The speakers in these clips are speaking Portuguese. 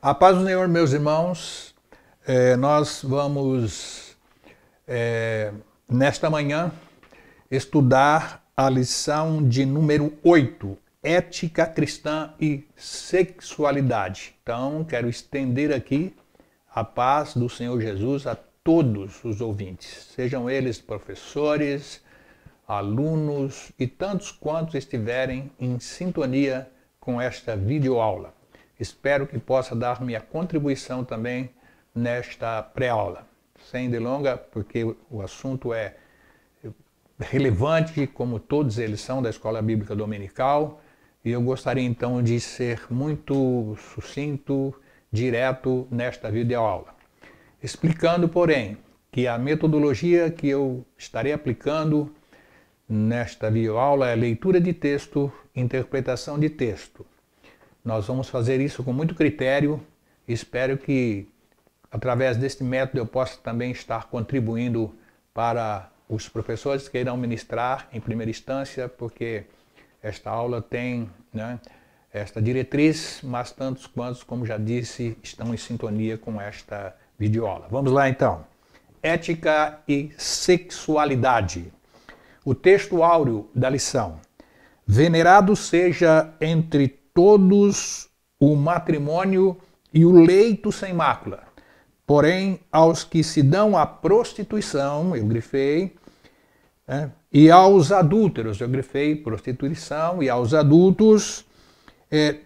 A paz do Senhor, meus irmãos, nós vamos, nesta manhã, estudar a lição de número 8, Ética Cristã e Sexualidade. Então, quero estender aqui a paz do Senhor Jesus a todos os ouvintes, sejam eles professores, alunos e tantos quantos estiverem em sintonia com esta videoaula. Espero que possa dar minha contribuição também nesta pré-aula. Sem delonga, porque o assunto é relevante, como todos eles são da Escola Bíblica Dominical, e eu gostaria então de ser muito sucinto, direto nesta videoaula. Explicando, porém, que a metodologia que eu estarei aplicando nesta videoaula é leitura de texto, interpretação de texto. Nós vamos fazer isso com muito critério e espero que, através deste método, eu possa também estar contribuindo para os professores que irão ministrar em primeira instância, porque esta aula tem esta diretriz, mas tantos quantos, como já disse, estão em sintonia com esta videoaula. Vamos lá então. Ética e sexualidade. O texto áureo da lição. Venerado seja entre todos o matrimônio e o leito sem mácula. Porém, aos que se dão à prostituição, eu grifei, e aos adúlteros, eu grifei prostituição, e aos adultos,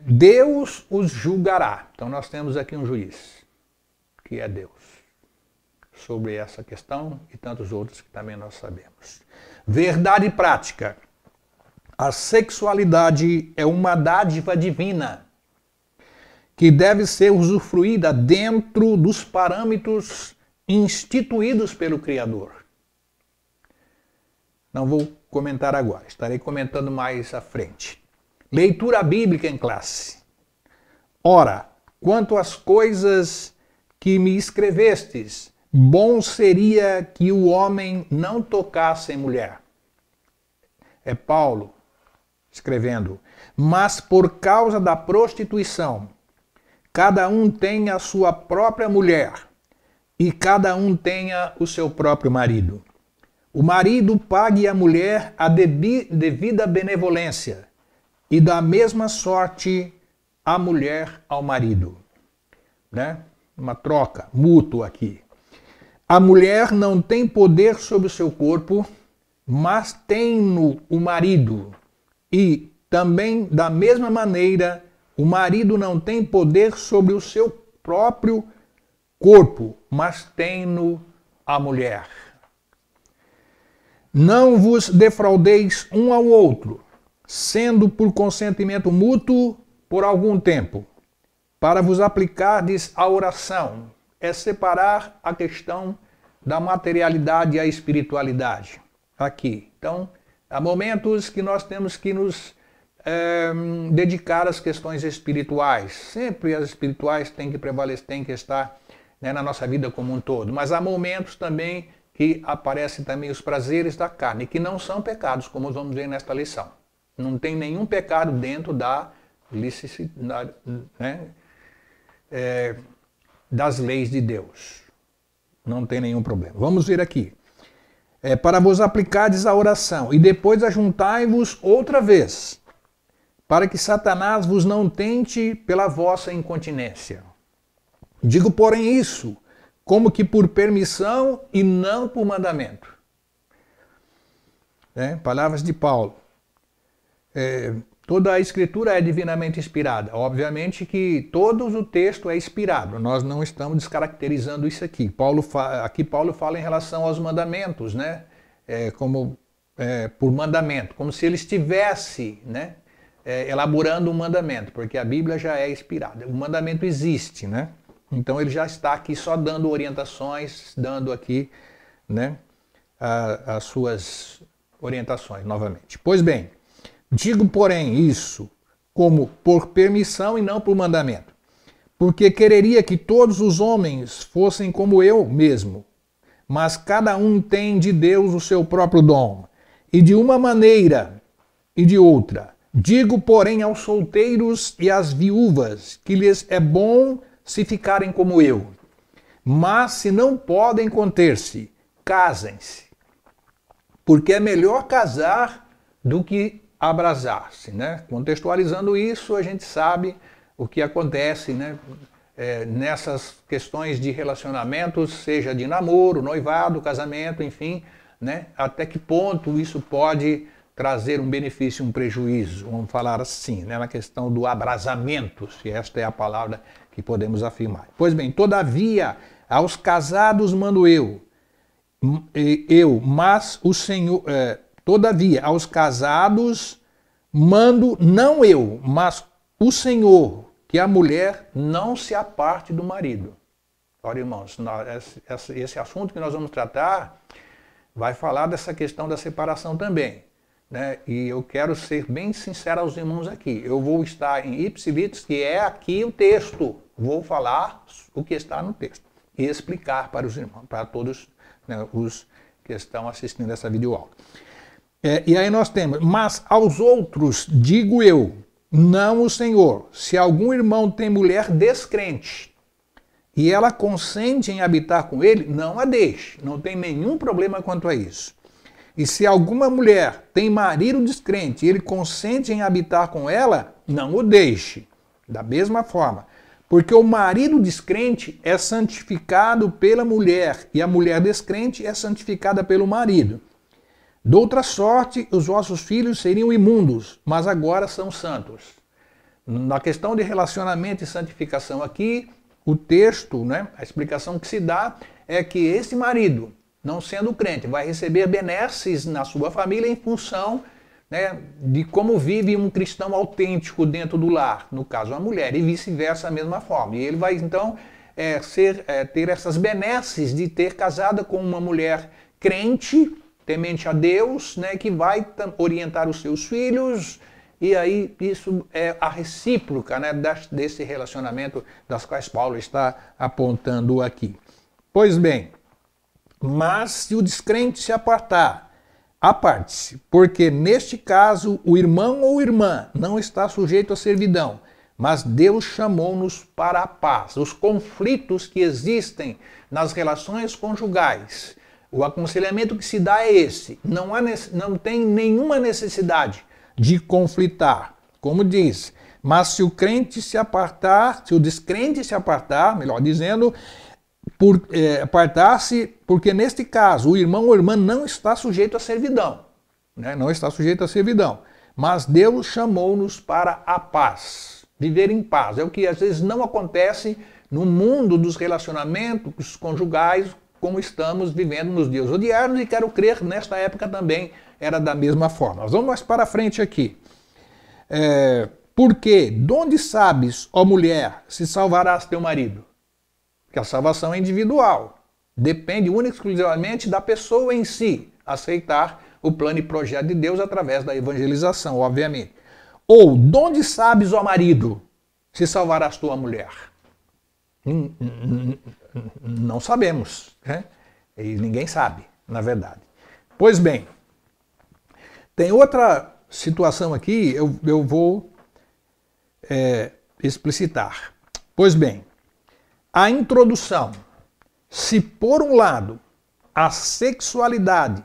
Deus os julgará. Então nós temos aqui um juiz, que é Deus, sobre essa questão e tantos outros que também nós sabemos. Verdade prática. A sexualidade é uma dádiva divina que deve ser usufruída dentro dos parâmetros instituídos pelo Criador. Não vou comentar agora, estarei comentando mais à frente. Leitura bíblica em classe. Ora, quanto às coisas que me escrevestes, bom seria que o homem não tocasse em mulher. É Paulo escrevendo. Mas por causa da prostituição, cada um tenha a sua própria mulher e cada um tenha o seu próprio marido. O marido pague à mulher a devida benevolência e da mesma sorte a mulher ao marido. Uma troca mútua aqui. A mulher não tem poder sobre o seu corpo, mas tem-no o marido. E também, da mesma maneira, o marido não tem poder sobre o seu próprio corpo, mas tem-no a mulher. Não vos defraudeis um ao outro, sendo por consentimento mútuo por algum tempo, para vos aplicardes à oração. É separar a questão da materialidade e a espiritualidade. Aqui. Então, há momentos que nós temos que nos dedicar às questões espirituais. Sempre as espirituais têm que prevalecer, têm que estar na nossa vida como um todo. Mas há momentos também que aparecem também os prazeres da carne, que não são pecados, como vamos ver nesta lição. Não tem nenhum pecado dentro da licitude, das leis de Deus. Não tem nenhum problema. Vamos ver aqui. Para vos aplicardes à oração, e depois ajuntai-vos outra vez, para que Satanás vos não tente pela vossa incontinência. Digo, porém, isso, como que por permissão e não por mandamento. Palavras de Paulo. Toda a Escritura é divinamente inspirada. Obviamente que todo o texto é inspirado. Nós não estamos descaracterizando isso aqui. Paulo fala em relação aos mandamentos, por mandamento, como se ele estivesse elaborando um mandamento, porque a Bíblia já é inspirada. O mandamento existe, Então ele já está aqui só dando orientações, dando aqui as suas orientações novamente. Pois bem, digo, porém, isso como por permissão e não por mandamento, porque quereria que todos os homens fossem como eu mesmo, mas cada um tem de Deus o seu próprio dom, e de uma maneira e de outra. Digo, porém, aos solteiros e às viúvas que lhes é bom se ficarem como eu. Mas se não podem conter-se, casem-se. Porque é melhor casar do que abrasar-se, né? Contextualizando isso, a gente sabe o que acontece, né? Nessas questões de relacionamentos, seja de namoro, noivado, casamento, enfim, né? Até que ponto isso pode trazer um benefício, um prejuízo, vamos falar assim, né? Na questão do abrasamento, se esta é a palavra que podemos afirmar. Pois bem, todavia, aos casados mando mas o Senhor, todavia, aos casados mando não eu, mas o Senhor, que a mulher não se aparte do marido. Olha, irmãos, esse assunto que nós vamos tratar vai falar dessa questão da separação também, né? E eu quero ser bem sincero aos irmãos aqui. Eu vou estar em ipsilitris, que é aqui o texto. Vou falar o que está no texto e explicar para os irmãos, para todos, né, os que estão assistindo essa videoaula. E aí nós temos, mas aos outros digo eu, não o Senhor, se algum irmão tem mulher descrente e ela consente em habitar com ele, não a deixe, não tem nenhum problema quanto a isso. E se alguma mulher tem marido descrente e ele consente em habitar com ela, não o deixe. Da mesma forma, porque o marido descrente é santificado pela mulher e a mulher descrente é santificada pelo marido. De outra sorte, os vossos filhos seriam imundos, mas agora são santos. Na questão de relacionamento e santificação aqui, o texto, né, a explicação que se dá é que esse marido, não sendo crente, vai receber benesses na sua família em função, né, de como vive um cristão autêntico dentro do lar, no caso a mulher, e vice-versa da mesma forma. E ele vai então ter essas benesses de ter casado com uma mulher crente, temente a Deus, né, que vai orientar os seus filhos, e aí isso é a recíproca, né, desse relacionamento das quais Paulo está apontando aqui. Pois bem, mas se o descrente se apartar, aparte-se, porque neste caso o irmão ou irmã não está sujeito à servidão, mas Deus chamou-nos para a paz. Os conflitos que existem nas relações conjugais, o aconselhamento que se dá é esse, não tem nenhuma necessidade de conflitar, como diz, mas se o crente se apartar, se o descrente se apartar, melhor dizendo, apartar-se, porque neste caso o irmão ou irmã não está sujeito à servidão, né? Não está sujeito à servidão, mas Deus chamou-nos para a paz, viver em paz. É o que às vezes não acontece no mundo dos relacionamentos conjugais, como estamos vivendo nos dias odiernos, e quero crer nesta época também era da mesma forma. Nós vamos mais para frente aqui. Porque, de onde sabes, ó mulher, se salvarás teu marido? Porque a salvação é individual. Depende única e exclusivamente da pessoa em si aceitar o plano e projeto de Deus através da evangelização, obviamente. Ou, de onde sabes, ó marido, se salvarás tua mulher? Não sabemos, né? E ninguém sabe, na verdade. Pois bem, tem outra situação aqui, eu vou explicitar. Pois bem, a introdução, se por um lado a sexualidade,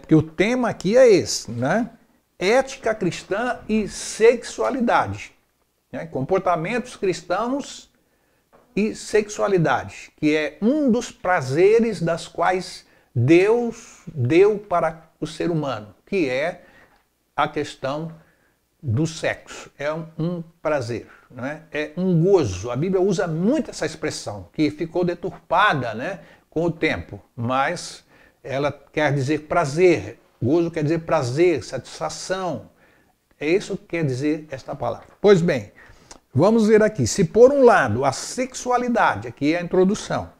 porque o tema aqui é esse, né? Ética cristã e sexualidade, né? Comportamentos cristãos e sexualidade, que é um dos prazeres das quais Deus deu para o ser humano, que é a questão do sexo. É um prazer, né? É um gozo. A Bíblia usa muito essa expressão, que ficou deturpada, né, com o tempo, mas ela quer dizer prazer. Gozo quer dizer prazer, satisfação. É isso que quer dizer esta palavra. Pois bem, vamos ver aqui. Se por um lado a sexualidade, aqui é a introdução,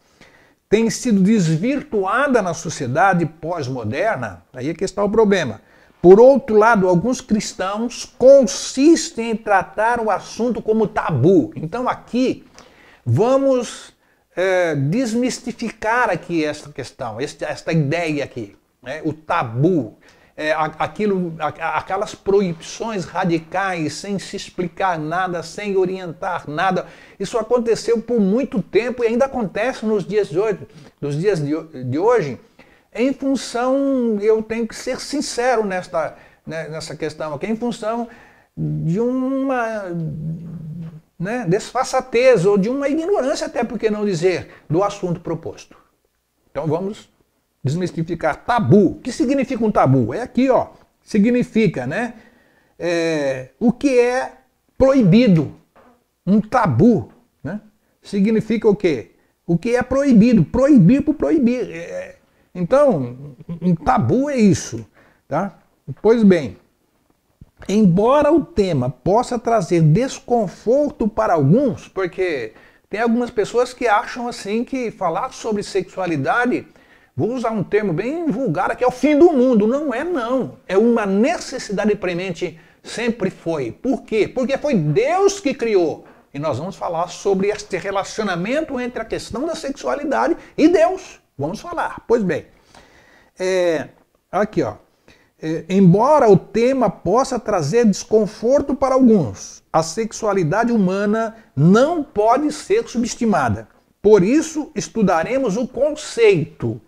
tem sido desvirtuada na sociedade pós-moderna, aí é que está o problema. Por outro lado, alguns cristãos consistem em tratar o assunto como tabu. Então aqui vamos desmistificar aqui esta questão, esta ideia aqui, né? O tabu. aquelas proibições radicais, sem se explicar nada, sem orientar nada. Isso aconteceu por muito tempo e ainda acontece nos dias de hoje, em função, eu tenho que ser sincero nessa questão aqui, em função de uma desfaçatez ou de uma ignorância, até por que não dizer, do assunto proposto. Então vamos desmistificar tabu. O que significa um tabu? É aqui, ó. Significa, o que é proibido. Um tabu, significa o quê? O que é proibido. Proibir por proibir. Então, um tabu é isso, tá? Pois bem, embora o tema possa trazer desconforto para alguns, porque tem algumas pessoas que acham assim que falar sobre sexualidade, vou usar um termo bem vulgar aqui, é o fim do mundo. Não é, não. É uma necessidade premente, sempre foi. Por quê? Porque foi Deus que criou. E nós vamos falar sobre este relacionamento entre a questão da sexualidade e Deus. Vamos falar. Pois bem, aqui, ó. Embora o tema possa trazer desconforto para alguns, a sexualidade humana não pode ser subestimada. Por isso, estudaremos o conceito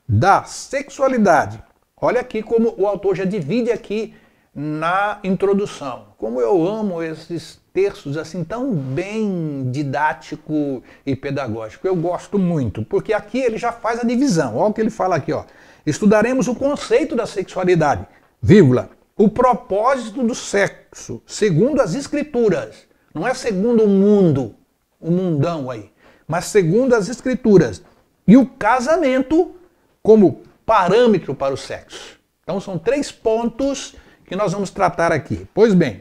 da sexualidade. Olha aqui como o autor já divide aqui na introdução. Como eu amo esses textos assim tão bem didático e pedagógico. Eu gosto muito, porque aqui ele já faz a divisão. Olha o que ele fala aqui, ó. Estudaremos o conceito da sexualidade, vírgula, o propósito do sexo, segundo as escrituras. Não é segundo o mundo, o mundão aí, mas segundo as escrituras. E o casamento como parâmetro para o sexo. Então são 3 pontos que nós vamos tratar aqui. Pois bem,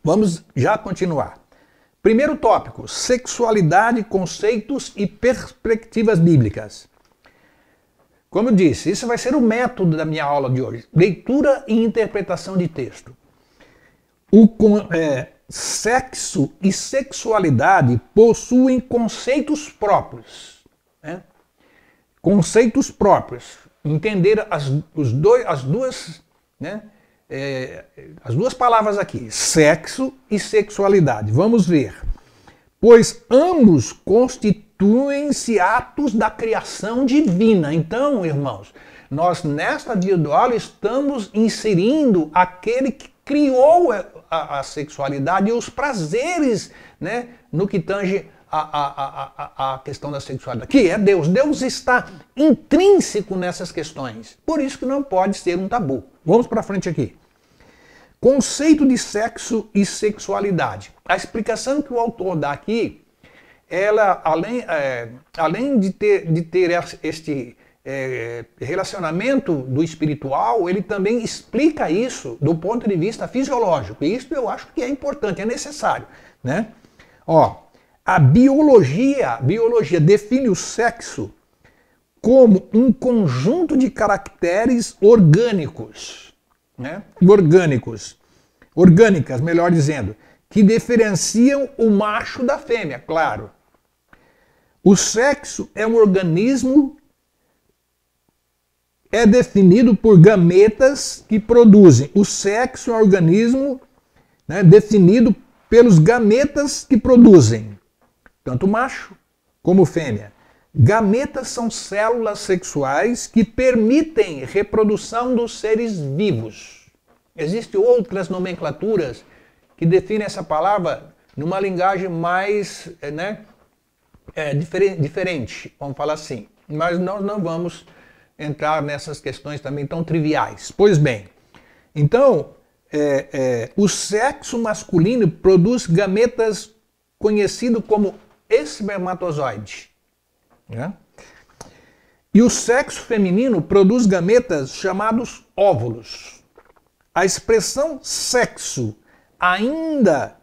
vamos já continuar. Primeiro tópico, sexualidade, conceitos e perspectivas bíblicas. Como eu disse, isso vai ser o método da minha aula de hoje. Leitura e interpretação de texto. Sexo e sexualidade possuem conceitos próprios. Conceitos próprios. Entender as duas palavras aqui, sexo e sexualidade. Vamos ver. Pois ambos constituem-se atos da criação divina. Então, irmãos, nós nesta videoaula estamos inserindo aquele que criou a sexualidade e os prazeres, no que tange a questão da sexualidade, que é Deus. Deus está intrínseco nessas questões. Por isso que não pode ser um tabu. Vamos para frente aqui. Conceito de sexo e sexualidade. A explicação que o autor dá aqui, ela, além de ter este relacionamento do espiritual, ele também explica isso do ponto de vista fisiológico. E isso eu acho que é importante, é necessário. A biologia define o sexo como um conjunto de caracteres orgânicas, melhor dizendo, que diferenciam o macho da fêmea, claro. O sexo é um organismo, é definido por gametas que produzem. O sexo é um organismo definido pelos gametas que produzem, tanto macho como fêmea. Gametas são células sexuais que permitem reprodução dos seres vivos. Existem outras nomenclaturas que definem essa palavra numa linguagem mais diferente, vamos falar assim. Mas nós não vamos entrar nessas questões também tão triviais. Pois bem, então, o sexo masculino produz gametas conhecido como espermatozoide. E o sexo feminino produz gametas chamados óvulos. A expressão sexo ainda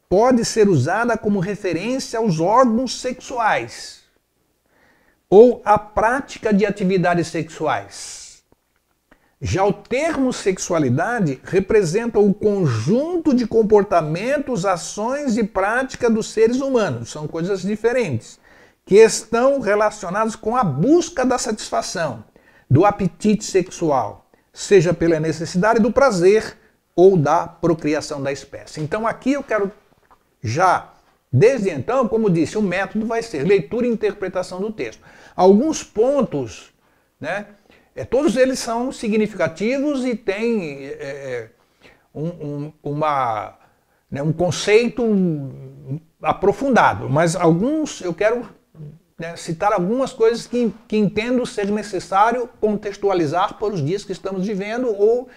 pode ser usada como referência aos órgãos sexuais ou à prática de atividades sexuais. Já o termo sexualidade representa o conjunto de comportamentos, ações e prática dos seres humanos. São coisas diferentes, que estão relacionados com a busca da satisfação, do apetite sexual, seja pela necessidade do prazer ou da procriação da espécie. Então aqui eu quero já, desde então, como disse, o método vai ser leitura e interpretação do texto. Alguns pontos, né, todos eles são significativos e têm um conceito aprofundado, mas alguns eu quero citar algumas coisas que entendo ser necessário contextualizar para os dias que estamos vivendo ou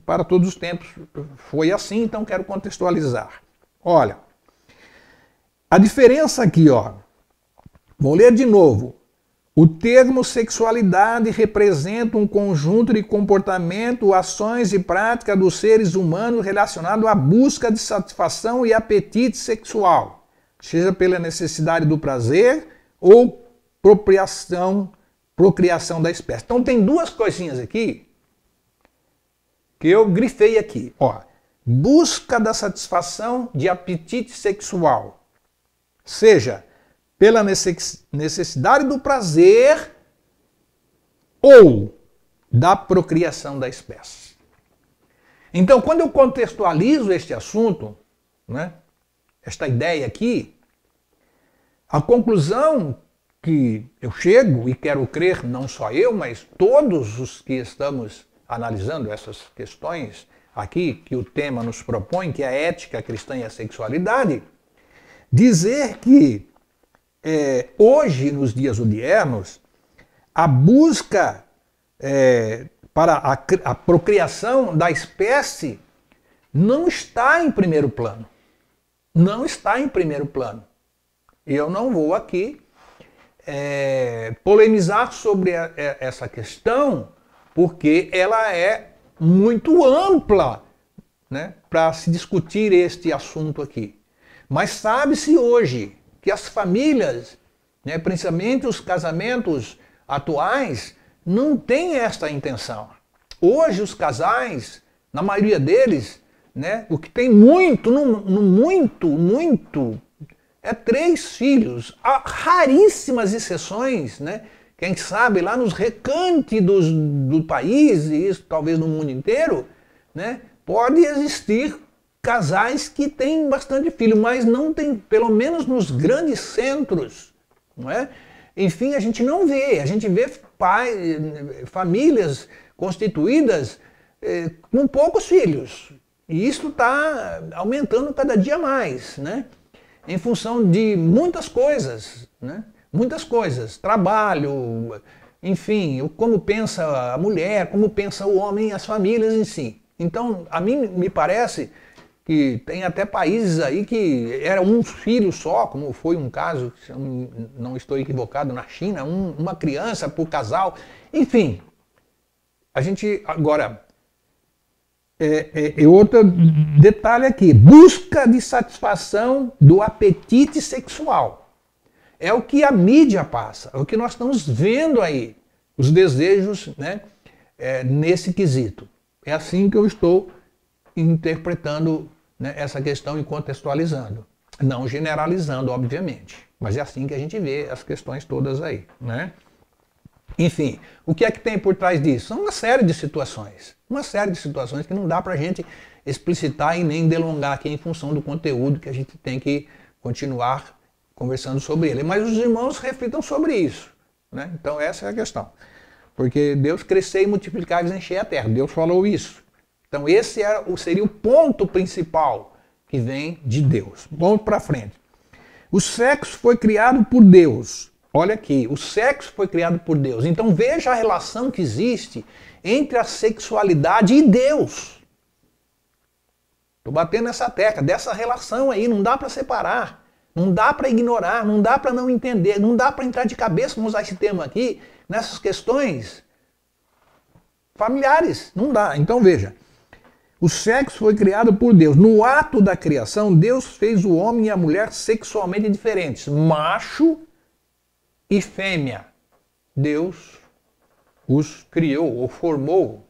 para todos os tempos foi assim, então quero contextualizar. Olha, a diferença aqui, vou ler de novo. O termo sexualidade representa um conjunto de comportamento, ações e práticas dos seres humanos relacionado à busca de satisfação e apetite sexual, seja pela necessidade do prazer ou procriação da espécie. Então tem duas coisinhas aqui que eu grifei aqui. Busca da satisfação de apetite sexual, seja pela necessidade do prazer ou da procriação da espécie. Então, quando eu contextualizo este assunto, esta ideia aqui, a conclusão que eu chego, e quero crer, não só eu, mas todos os que estamos analisando essas questões aqui, que o tema nos propõe, que é a ética cristã e a sexualidade, dizer que hoje, nos dias odiernos, a busca para a procriação da espécie não está em primeiro plano. Não está em primeiro plano. E eu não vou aqui polemizar sobre essa questão, porque ela é muito ampla, para se discutir este assunto aqui. Mas sabe-se hoje que as famílias, principalmente os casamentos atuais, não têm esta intenção. Hoje os casais, na maioria deles, o que tem muito, é 3 filhos. Há raríssimas exceções, quem sabe lá nos recantos do país, e isso talvez no mundo inteiro, pode existir casais que têm bastante filho, mas não tem, pelo menos nos grandes centros, Enfim, a gente não vê, a gente vê famílias constituídas com poucos filhos. E isso está aumentando cada dia mais, em função de muitas coisas, muitas coisas, trabalho, enfim, como pensa a mulher, como pensa o homem, as famílias em si. Então, a mim me parece que tem até países aí que era um filho só, como foi um caso, se eu não estou equivocado, na China, uma criança por casal. Enfim, a gente agora... outro detalhe aqui, busca de satisfação do apetite sexual. É o que a mídia passa, é o que nós estamos vendo aí, os desejos nesse quesito. É assim que eu estou interpretando essa questão e contextualizando. Não generalizando, obviamente, mas é assim que a gente vê as questões todas aí. Enfim, o que é que tem por trás disso? São uma série de situações que não dá para a gente explicitar e nem delongar aqui em função do conteúdo que a gente tem que continuar conversando sobre ele. Mas os irmãos reflitam sobre isso. Então essa é a questão. Porque Deus crescer e multiplicar e encher a terra. Deus falou isso. Então esse seria o ponto principal que vem de Deus. Vamos para frente. O sexo foi criado por Deus. Olha aqui, o sexo foi criado por Deus. Então veja a relação que existe entre a sexualidade e Deus. Estou batendo nessa tecla, dessa relação aí, não dá para separar, não dá para ignorar, não dá para não entender, não dá para entrar de cabeça, vamos usar esse termo aqui, nessas questões familiares, não dá. Então veja, o sexo foi criado por Deus. No ato da criação, Deus fez o homem e a mulher sexualmente diferentes, macho e fêmea. Deus os criou ou formou.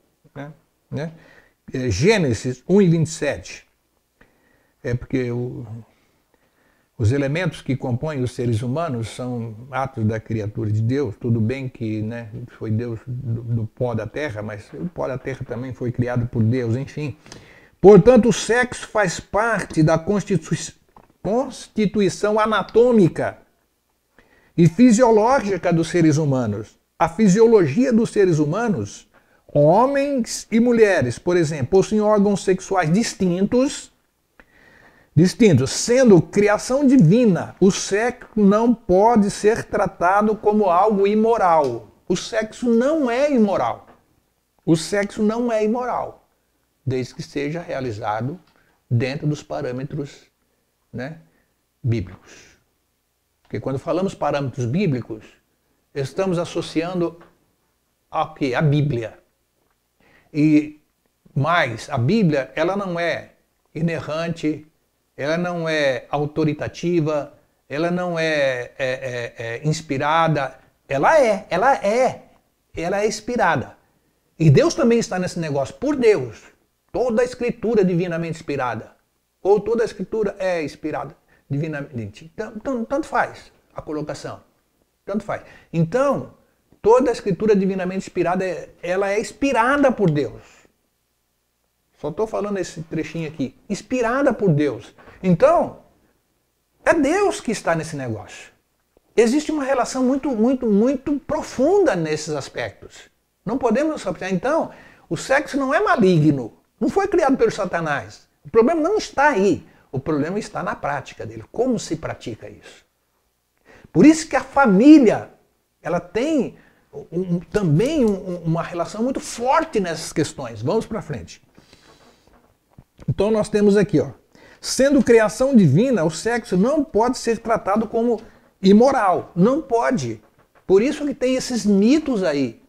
Gênesis 1:27. Porque Os elementos que compõem os seres humanos são atos da criatura de Deus. Tudo bem que, né, foi Deus do pó da terra, mas o pó da terra também foi criado por Deus, enfim. Portanto, o sexo faz parte da constituição anatômica e fisiológica dos seres humanos. A fisiologia dos seres humanos, homens e mulheres, por exemplo, possuem órgãos sexuais distintos, sendo criação divina. O sexo não pode ser tratado como algo imoral. O sexo não é imoral. O sexo não é imoral, desde que seja realizado dentro dos parâmetros, né, bíblicos. Porque quando falamos parâmetros bíblicos, estamos associando ao quê? A Bíblia. Mas a Bíblia, ela não é inerrante, ela não é autoritativa, ela não é inspirada, ela é inspirada. E Deus também está nesse negócio, por Deus. Toda a escritura é divinamente inspirada, ou toda a escritura é inspirada divinamente. Então, tanto faz a colocação, tanto faz. Então, toda a escritura divinamente inspirada, ela é inspirada por Deus. Só estou falando esse trechinho aqui. Inspirada por Deus. Então, é Deus que está nesse negócio. Existe uma relação muito profunda nesses aspectos. Não podemos só pensar. Então, o sexo não é maligno. Não foi criado pelo Satanás. O problema não está aí. O problema está na prática dele. Como se pratica isso? Por isso que a família, ela tem também uma relação muito forte nessas questões. Vamos para frente. Então nós temos aqui, ó, sendo criação divina, o sexo não pode ser tratado como imoral. Não pode. Por isso que tem esses mitos aí,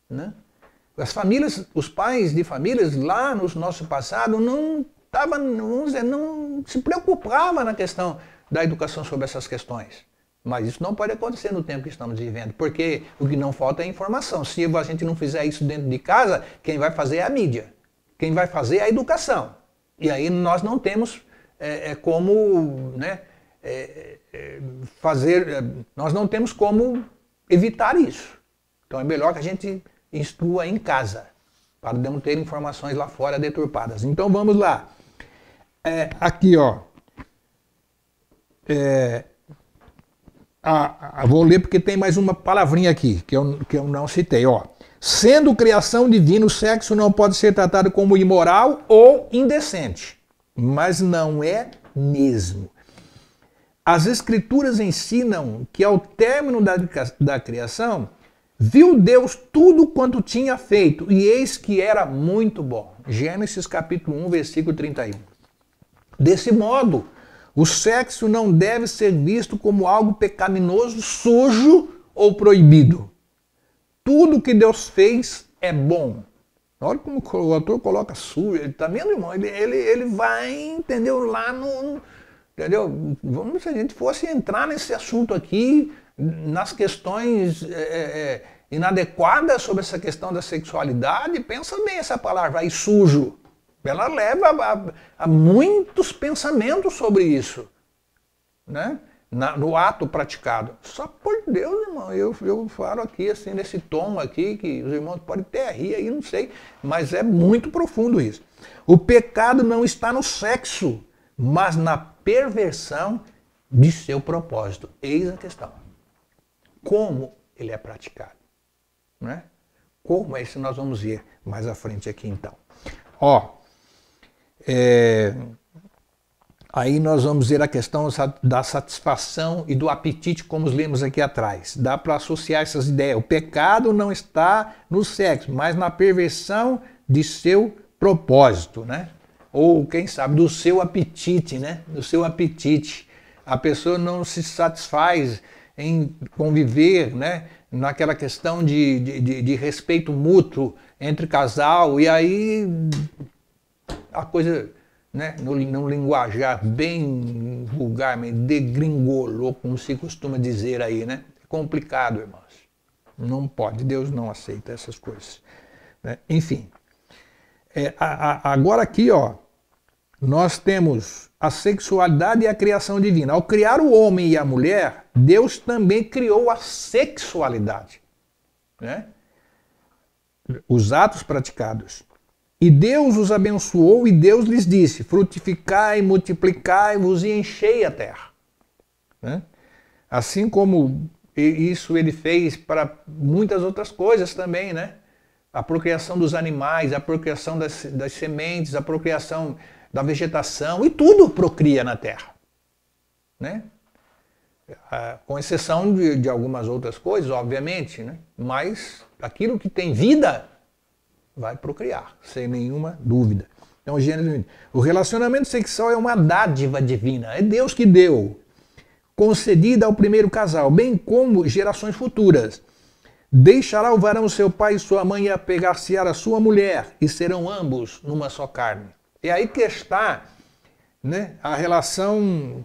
né? As famílias, os pais de famílias lá no nosso passado não se preocupavam na questão da educação sobre essas questões. Mas isso não pode acontecer no tempo que estamos vivendo, porque o que não falta é informação. Se a gente não fizer isso dentro de casa, quem vai fazer é a mídia. Quem vai fazer é a educação. E aí nós não temos como, né, nós não temos como evitar isso. Então é melhor que a gente instrua em casa, para não ter informações lá fora deturpadas. Então vamos lá. Aqui, ó. Vou ler porque tem mais uma palavrinha aqui que eu não citei, ó. Sendo criação divina, o sexo não pode ser tratado como imoral ou indecente, mas não é mesmo. As Escrituras ensinam que ao término da criação, viu Deus tudo quanto tinha feito, e eis que era muito bom. Gênesis capítulo 1, versículo 31. Desse modo, o sexo não deve ser visto como algo pecaminoso, sujo ou proibido. Tudo que Deus fez é bom. Olha como o autor coloca sujo. Ele está vendo, irmão? Ele vai, entendeu? Lá no... Entendeu? Vamos, se a gente fosse entrar nesse assunto aqui, nas questões inadequadas sobre essa questão da sexualidade, pensa bem essa palavra aí, sujo. Ela leva a muitos pensamentos sobre isso, né? No ato praticado. Só por Deus, irmão, eu falo aqui assim, nesse tom aqui, que os irmãos podem até rir aí, não sei, mas é muito profundo isso. O pecado não está no sexo, mas na perversão de seu propósito. Eis a questão. Como ele é praticado, né? Como é isso nós vamos ver mais à frente aqui então. Ó, aí nós vamos ver a questão da satisfação e do apetite, como lemos aqui atrás. Dá para associar essas ideias. O pecado não está no sexo, mas na perversão de seu propósito, né? Ou, quem sabe, do seu apetite, né? Do seu apetite. A pessoa não se satisfaz em conviver, né? Naquela questão de respeito mútuo entre casal, e aí a coisa, né, no linguajar bem vulgar, degringolou, como se costuma dizer aí, né? É complicado, irmãos. Não pode, Deus não aceita essas coisas, né? Enfim, agora aqui, ó, nós temos a sexualidade e a criação divina. Ao criar o homem e a mulher, Deus também criou a sexualidade, né? Os atos praticados. E Deus os abençoou e Deus lhes disse: frutificai, multiplicai-vos e enchei a terra. Né? Assim como isso ele fez para muitas outras coisas também, né? A procriação dos animais, a procriação das sementes, a procriação da vegetação, e tudo procria na terra, né? Com exceção de algumas outras coisas, obviamente, né? Mas aquilo que tem vida vai procriar, sem nenhuma dúvida. Então, Gênesis, o relacionamento sexual é uma dádiva divina, é Deus que deu, concedida ao primeiro casal, bem como gerações futuras. Deixará o varão seu pai e sua mãe e apegar-se-á a sua mulher, e serão ambos numa só carne. É aí que está, né, a relação,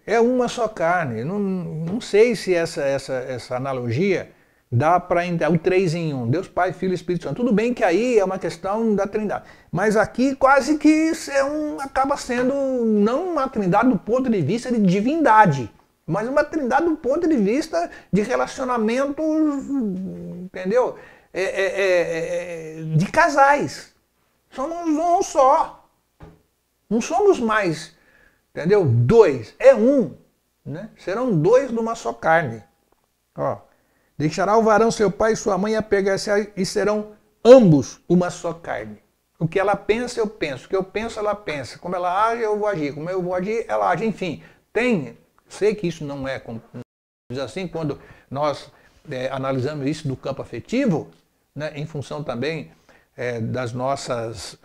é uma só carne. Não sei se essa analogia dá para entender, o 3 em 1, Deus Pai, Filho e Espírito Santo. Tudo bem que aí é uma questão da Trindade, mas aqui quase que acaba sendo não uma Trindade do ponto de vista de divindade, mas uma Trindade do ponto de vista de relacionamento, entendeu? De casais. Somos um só. Não somos mais, entendeu? Dois. É um. Né? Serão dois numa só carne. Ó. Deixará o varão seu pai e sua mãe apegar-se e serão ambos uma só carne. O que ela pensa, eu penso. O que eu penso, ela pensa. Como ela age, eu vou agir. Como eu vou agir, ela age. Enfim, sei que isso não é assim, quando nós analisamos isso do campo afetivo, né, em função também das nossos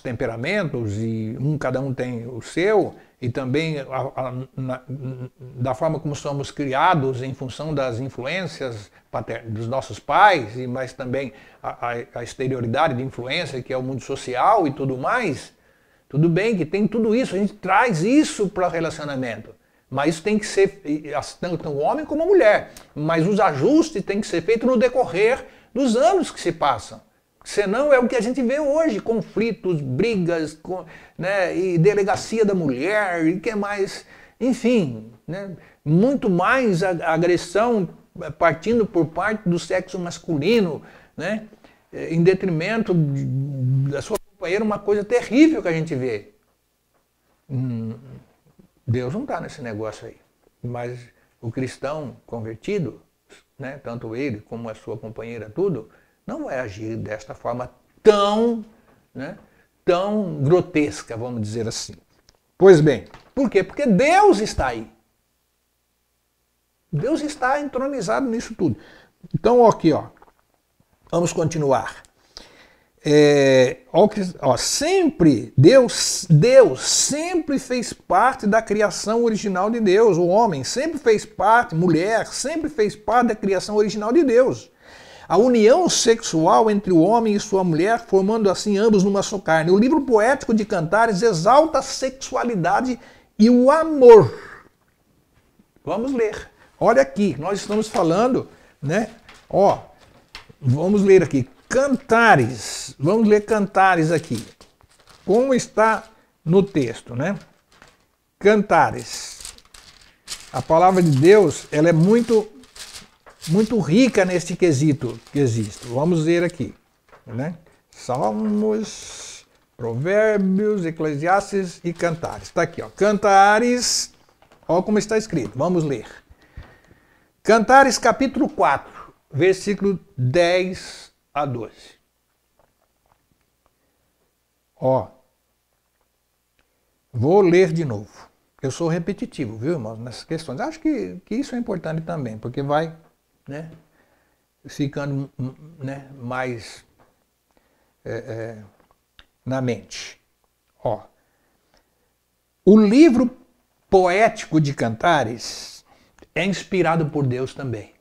temperamentos, e cada um tem o seu, e também da forma como somos criados em função das influências dos nossos pais, mas também a exterioridade de influência, que é o mundo social e tudo mais. Tudo bem que tem tudo isso, a gente traz isso para o relacionamento, mas isso tem que ser tanto o homem como a mulher, mas os ajustes têm que ser feitos no decorrer dos anos que se passam. Senão é o que a gente vê hoje, conflitos, brigas, né, e delegacia da mulher, e que mais, enfim, né, muito mais agressão partindo por parte do sexo masculino, né, em detrimento da sua companheira, uma coisa terrível que a gente vê. Deus não está nesse negócio aí, mas o cristão convertido, né, tanto ele como a sua companheira, tudo, não vai agir desta forma tão grotesca, vamos dizer assim. Pois bem, por quê? Porque Deus está aí. Deus está entronizado nisso tudo. Então, aqui, ó, vamos continuar. Sempre, Deus sempre fez parte da criação original de Deus. O homem sempre fez parte, mulher sempre fez parte da criação original de Deus. A união sexual entre o homem e sua mulher, formando assim ambos numa só carne. O livro poético de Cantares exalta a sexualidade e o amor. Vamos ler. Olha aqui, nós estamos falando, né? Ó, vamos ler aqui. Cantares. Vamos ler Cantares aqui. Como está no texto, né? Cantares. A palavra de Deus, ela é muito rica neste quesito que existe. Vamos ver aqui, né? Salmos, Provérbios, Eclesiastes e Cantares. Está aqui, ó. Cantares, olha como está escrito. Vamos ler. Cantares, capítulo 4, versículo 10 a 12. Ó, vou ler de novo. Eu sou repetitivo, viu, irmãos, nessas questões. Acho que isso é importante também, porque vai, né, ficando, né, mais na mente. Ó, o livro poético de Cantares é inspirado por Deus também.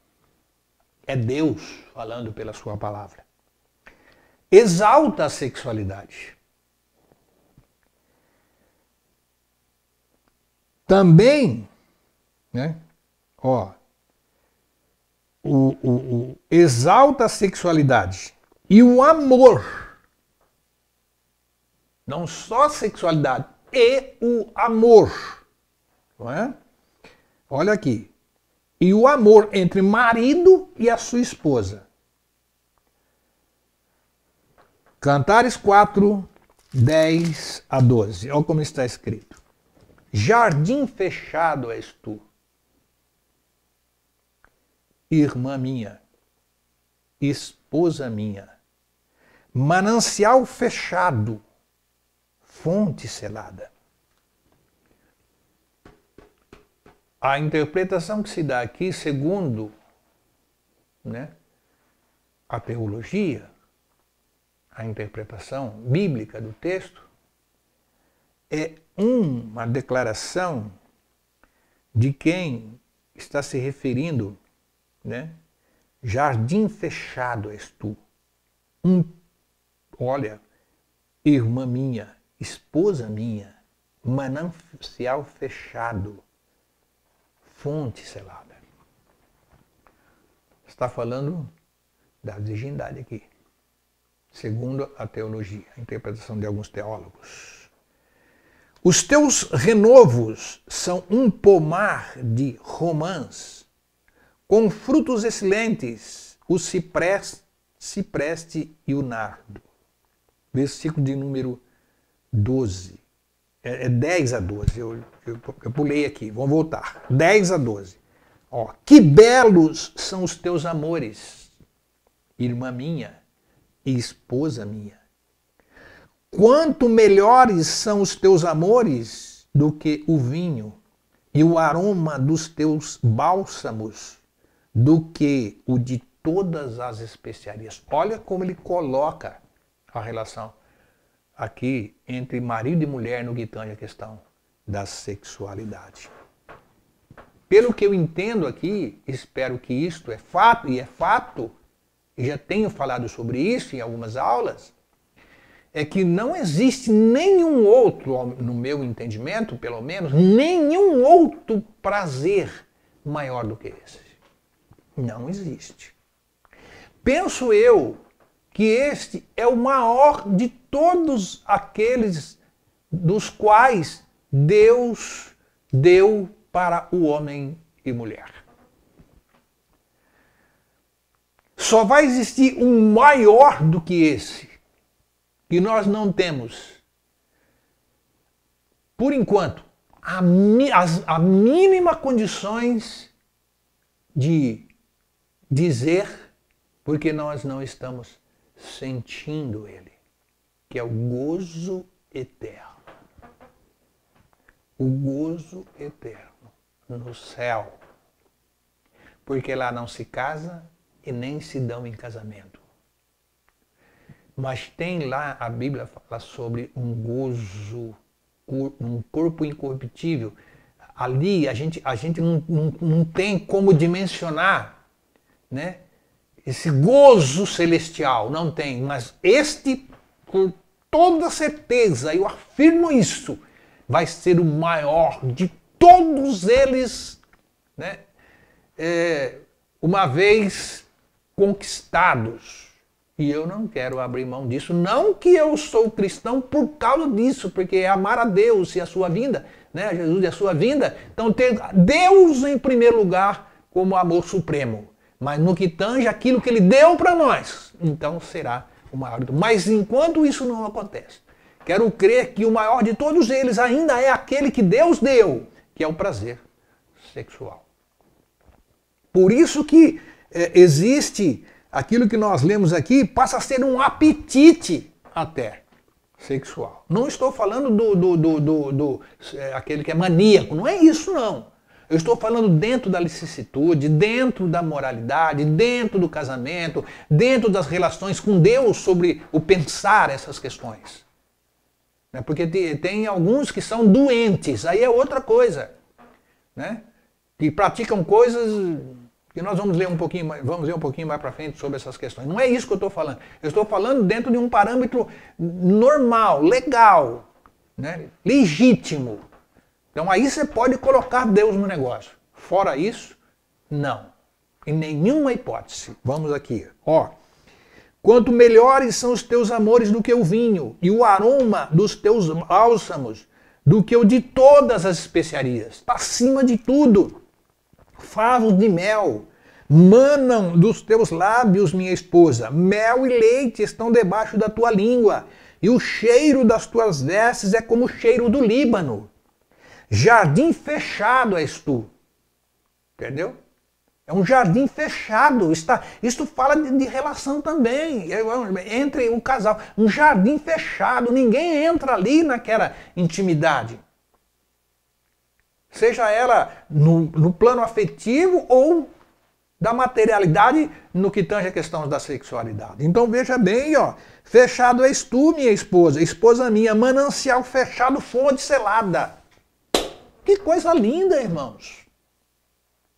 É Deus falando pela sua palavra. Exalta a sexualidade. Também, né, ó, exalta a sexualidade e o amor. Não só a sexualidade, e o amor. Não é? Olha aqui. E o amor entre marido e a sua esposa. Cantares 4, 10 a 12. Olha como está escrito. Jardim fechado és tu, irmã minha, esposa minha, manancial fechado, fonte selada. A interpretação que se dá aqui, segundo, né, a teologia, a interpretação bíblica do texto, é uma declaração de quem está se referindo, né? Jardim fechado és tu. Olha, irmã minha, esposa minha, manancial fechado, fonte selada. Está falando da virgindade aqui, segundo a teologia, a interpretação de alguns teólogos. Os teus renovos são um pomar de romãs, com frutos excelentes, o cipreste e o nardo. Versículo de número 12. É 10 a 12, eu pulei aqui, vamos voltar. 10 a 12. Ó, que belos são os teus amores, irmã minha e esposa minha. Quanto melhores são os teus amores do que o vinho, e o aroma dos teus bálsamos do que o de todas as especiarias. Olha como ele coloca a relação aqui entre marido e mulher no que tange a questão da sexualidade. Pelo que eu entendo aqui, espero que isto é fato, e já tenho falado sobre isso em algumas aulas, é que não existe nenhum outro, no meu entendimento, pelo menos, nenhum outro prazer maior do que esse. Não existe. Penso eu que este é o maior de todos aqueles dos quais Deus deu para o homem e mulher. Só vai existir um maior do que esse, que nós não temos, por enquanto, a mínima condições de dizer, porque nós não estamos sentindo ele, que é o gozo eterno. O gozo eterno no céu. Porque lá não se casa e nem se dão em casamento. Mas tem lá, a Bíblia fala sobre um gozo, um corpo incorruptível. Ali a gente não tem como dimensionar, né, esse gozo celestial, não tem. Mas este, com toda certeza, eu afirmo isso, vai ser o maior de todos eles, né, uma vez conquistados. E eu não quero abrir mão disso. Não que eu sou cristão por causa disso, porque é amar a Deus e a sua vinda, né? Jesus e a sua vinda. Então, ter Deus em primeiro lugar como amor supremo. Mas no que tange aquilo que Ele deu para nós, então será o maior. Mas enquanto isso não acontece, quero crer que o maior de todos eles ainda é aquele que Deus deu, que é o prazer sexual. Por isso que existe... Aquilo que nós lemos aqui passa a ser um apetite até sexual. Não estou falando aquele que é maníaco, não é isso não. Eu estou falando dentro da licitude, dentro da moralidade, dentro do casamento, dentro das relações com Deus sobre o pensar essas questões. Porque tem alguns que são doentes, aí é outra coisa, né? Que praticam coisas... que nós vamos ler um pouquinho mais para frente sobre essas questões. Não é isso que eu estou falando. Eu estou falando dentro de um parâmetro normal, legal, né? Legítimo. Então aí você pode colocar Deus no negócio. Fora isso, não. Em nenhuma hipótese. Vamos aqui. Ó. Quanto melhores são os teus amores do que o vinho, e o aroma dos teus bálsamos do que o de todas as especiarias. Acima de tudo, favos de mel manam dos teus lábios, minha esposa. Mel e leite estão debaixo da tua língua, e o cheiro das tuas vestes é como o cheiro do Líbano. Jardim fechado és tu. Entendeu? É um jardim fechado. Isso fala de relação também, entre o casal. Um jardim fechado. Ninguém entra ali naquela intimidade. Seja ela no plano afetivo ou da materialidade no que tange a questão da sexualidade. Então veja bem, ó. Fechado és tu, minha esposa. Esposa minha, manancial fechado, fonte selada. Que coisa linda, irmãos.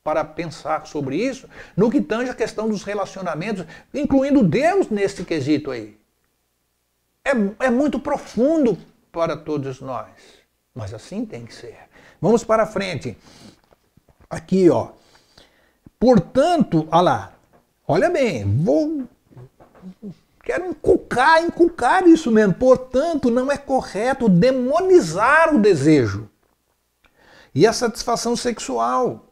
Para pensar sobre isso, no que tange a questão dos relacionamentos, incluindo Deus nesse quesito aí. É muito profundo para todos nós, mas assim tem que ser. Vamos para frente. Aqui, ó. Portanto, olha lá, olha bem, quero inculcar isso mesmo. Portanto, não é correto demonizar o desejo e a satisfação sexual.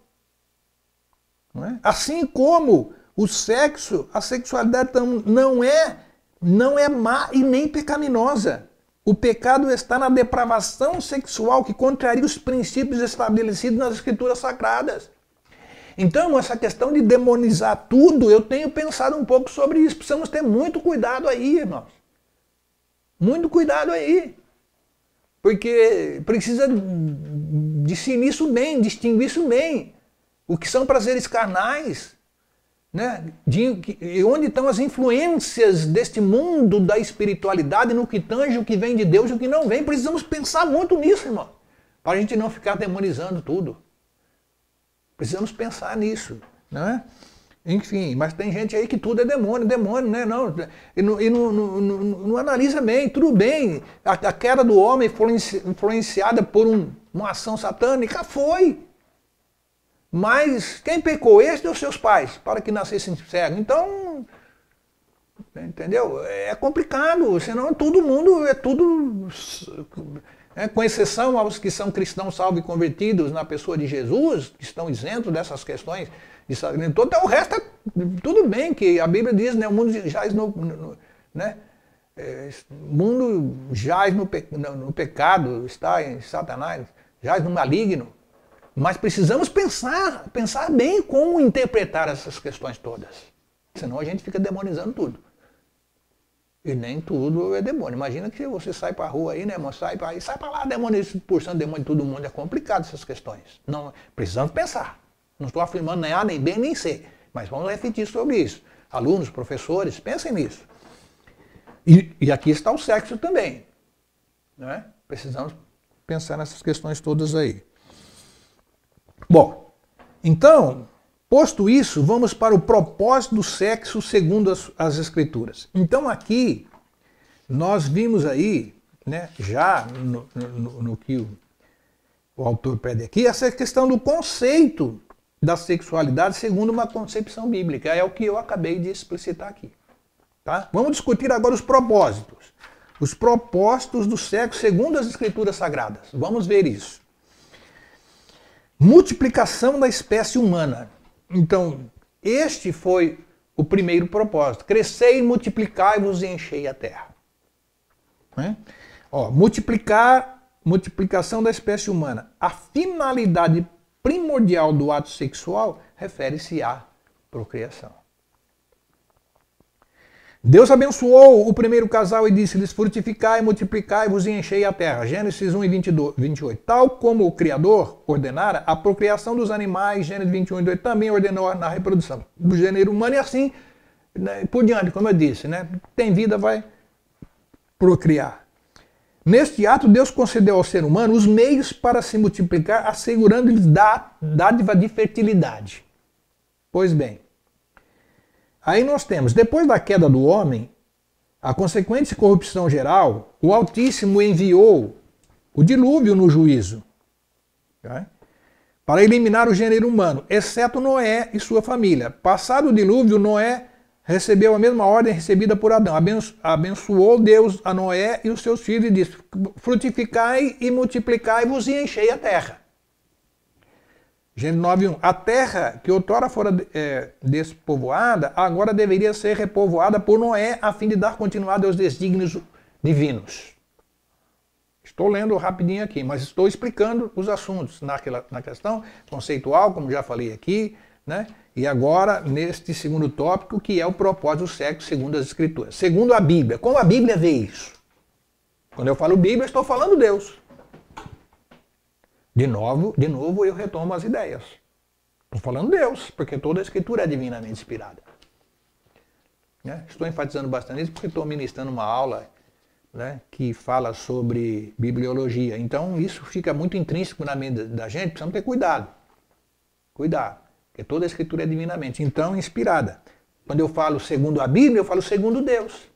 Não é? Assim como o sexo, a sexualidade não é má e nem pecaminosa. O pecado está na depravação sexual que contraria os princípios estabelecidos nas Escrituras Sagradas. Então, essa questão de demonizar tudo, eu tenho pensado um pouco sobre isso. Precisamos ter muito cuidado aí, irmãos. Muito cuidado aí. Porque precisa discernir isso bem, distinguir isso bem. O que são prazeres carnais, né? E onde estão as influências deste mundo da espiritualidade no que tange o que vem de Deus e o que não vem. Precisamos pensar muito nisso, irmão, para a gente não ficar demonizando tudo. Precisamos pensar nisso, né? Enfim, mas tem gente aí que tudo é demônio, né? Não analisa bem, tudo bem. A queda do homem foi influenciada por uma ação satânica, foi. Mas quem pecou? Este ou seus pais, para que nascessem cegos. Então, entendeu? É complicado, senão todo mundo é tudo, com exceção aos que são cristãos salvos e convertidos na pessoa de Jesus, que estão isentos dessas questões. Então o resto, tudo bem, que a Bíblia diz, né, o mundo jaz o mundo jaz no pecado, está em Satanás, jaz no maligno. Mas precisamos pensar bem como interpretar essas questões todas. Senão a gente fica demonizando tudo. E nem tudo é demônio. Imagina que você sai para a rua aí, né, irmão? Sai para lá, demônio, expulsando demônio de todo mundo. É complicado essas questões. Não, precisamos pensar. Não estou afirmando nem A, nem B, nem C. Mas vamos refletir sobre isso. Alunos, professores, pensem nisso. E aqui está o sexo também. Né? Precisamos pensar nessas questões todas aí. Bom, então, posto isso, vamos para o propósito do sexo segundo as Escrituras. Então aqui, nós vimos aí, né, já no que o autor pede aqui, essa questão do conceito da sexualidade segundo uma concepção bíblica. É o que eu acabei de explicitar aqui. Tá? Vamos discutir agora os propósitos. Os propósitos do sexo segundo as Escrituras Sagradas. Vamos ver isso. Multiplicação da espécie humana. Então, este foi o primeiro propósito. Crescei, multiplicai-vos e enchei a terra. Né? Ó, multiplicação da espécie humana. A finalidade primordial do ato sexual refere-se à procriação. Deus abençoou o primeiro casal e disse-lhes: frutificai, multiplicai-vos e enchei a terra. Gênesis 1 e 28. Tal como o Criador ordenara, a procriação dos animais, Gênesis 21 e 2, também ordenou na reprodução do gênero humano e assim, né, por diante, como eu disse, né, tem vida, vai procriar. Neste ato, Deus concedeu ao ser humano os meios para se multiplicar, assegurando-lhes dádiva de fertilidade. Pois bem, aí nós temos, depois da queda do homem, a consequente corrupção geral, o Altíssimo enviou o dilúvio no juízo, tá? Para eliminar o gênero humano, exceto Noé e sua família. Passado o dilúvio, Noé recebeu a mesma ordem recebida por Adão. Abençoou Deus a Noé e os seus filhos e disse: frutificai e multiplicai-vos e enchei a terra. Gênesis 9:1. A terra que outrora fora despovoada, agora deveria ser repovoada por Noé, a fim de dar continuidade aos desígnios divinos. Estou lendo rapidinho aqui, mas estou explicando os assuntos na questão conceitual, como já falei aqui, né? E agora, neste segundo tópico, que é o propósito do sexo segundo as Escrituras. Segundo a Bíblia. Como a Bíblia vê isso? Quando eu falo Bíblia, estou falando Deus. De novo eu retomo as ideias. Estou falando Deus, porque toda a Escritura é divinamente inspirada. Né? Estou enfatizando bastante isso porque estou ministrando uma aula, né, que fala sobre bibliologia. Então isso fica muito intrínseco na mente da gente, precisamos ter cuidado. Cuidado, porque toda a Escritura é divinamente, então inspirada. Quando eu falo segundo a Bíblia, eu falo segundo Deus.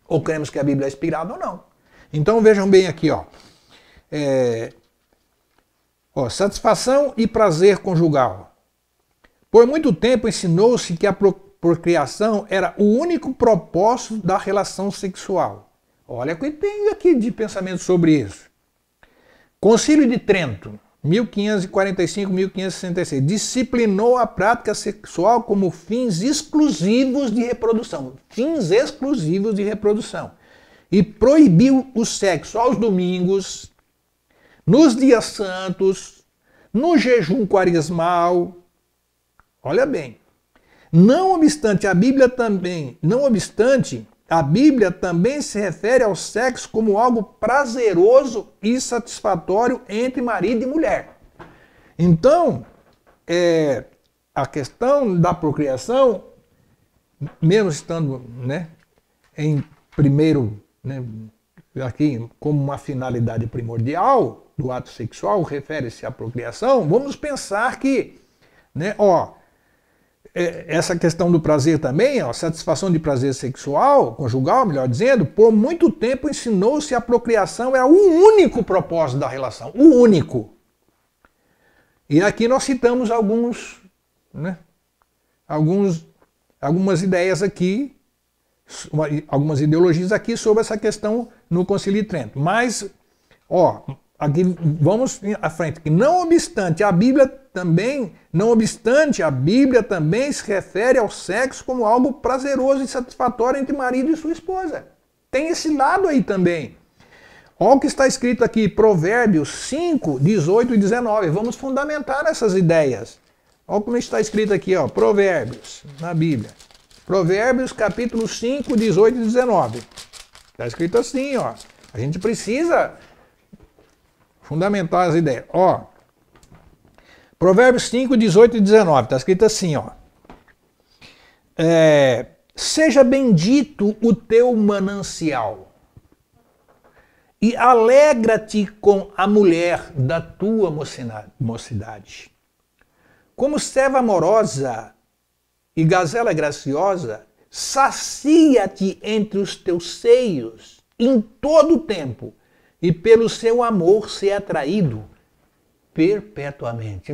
Ou cremos que a Bíblia é inspirada ou não. Então vejam bem aqui, satisfação e prazer conjugal. Por muito tempo ensinou-se que a procriação era o único propósito da relação sexual. Olha o que tem aqui de pensamento sobre isso. Concílio de Trento, 1545-1566, disciplinou a prática sexual como fins exclusivos de reprodução. Fins exclusivos de reprodução. E proibiu o sexo aos domingos, nos dias santos, no jejum quaresmal. Olha bem. Não obstante, a Bíblia também se refere ao sexo como algo prazeroso e satisfatório entre marido e mulher. Então, a questão da procriação, mesmo estando, né, em primeiro, né, aqui como uma finalidade primordial do ato sexual, refere-se à procriação, vamos pensar que, né, essa questão do prazer também, satisfação de prazer sexual, conjugal, melhor dizendo, por muito tempo ensinou-se a procriação é o único propósito da relação, o único. E aqui nós citamos algumas ideias aqui, algumas ideologias aqui sobre essa questão no Concílio de Trento. Mas, aqui vamos à frente, que não obstante a Bíblia também se refere ao sexo como algo prazeroso e satisfatório entre marido e sua esposa. Tem esse lado aí também. Olha o que está escrito aqui, Provérbios 5, 18 e 19. Vamos fundamentar essas ideias. Olha como está escrito aqui, Provérbios, na Bíblia. Provérbios, capítulo 5, 18 e 19. Está escrito assim, A gente precisa fundamentar as ideias. Provérbios 5, 18 e 19. Está escrito assim, seja bendito o teu manancial e alegra-te com a mulher da tua mocidade. Como serva amorosa e gazela graciosa, sacia-te entre os teus seios em todo o tempo, e pelo seu amor ser atraído perpetuamente.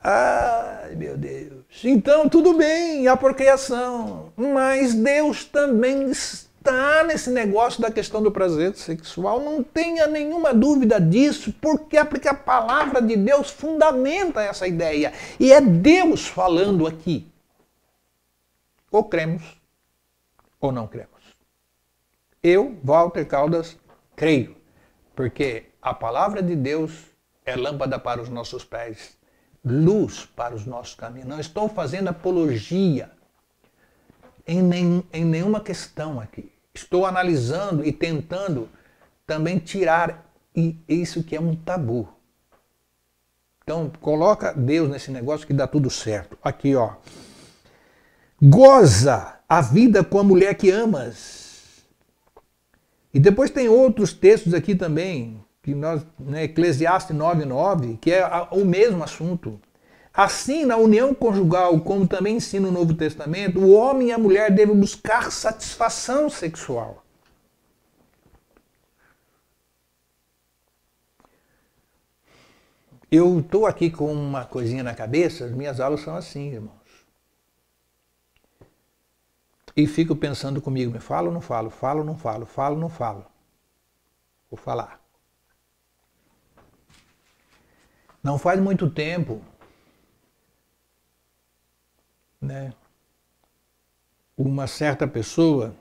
Ai, meu Deus. Então, tudo bem, a procriação, mas Deus também está nesse negócio da questão do prazer sexual. Não tenha nenhuma dúvida disso, porque a palavra de Deus fundamenta essa ideia. E é Deus falando aqui. Ou cremos, ou não cremos. Eu, Walter Caldas, creio, porque a palavra de Deus é lâmpada para os nossos pés, luz para os nossos caminhos. Não estou fazendo apologia em nenhuma questão aqui. Estou analisando e tentando também tirar isso que é um tabu. Então, coloca Deus nesse negócio que dá tudo certo. Aqui, goza a vida com a mulher que amas. E depois tem outros textos aqui também, que nós, Eclesiastes 9:9, que é o mesmo assunto. Assim, na união conjugal, como também ensina o Novo Testamento, o homem e a mulher devem buscar satisfação sexual. Eu estou aqui com uma coisinha na cabeça, as minhas aulas são assim, irmãos. E fico pensando comigo, me falo ou não falo, falo ou não falo, falo ou não falo. Vou falar. Não faz muito tempo, né, uma certa pessoa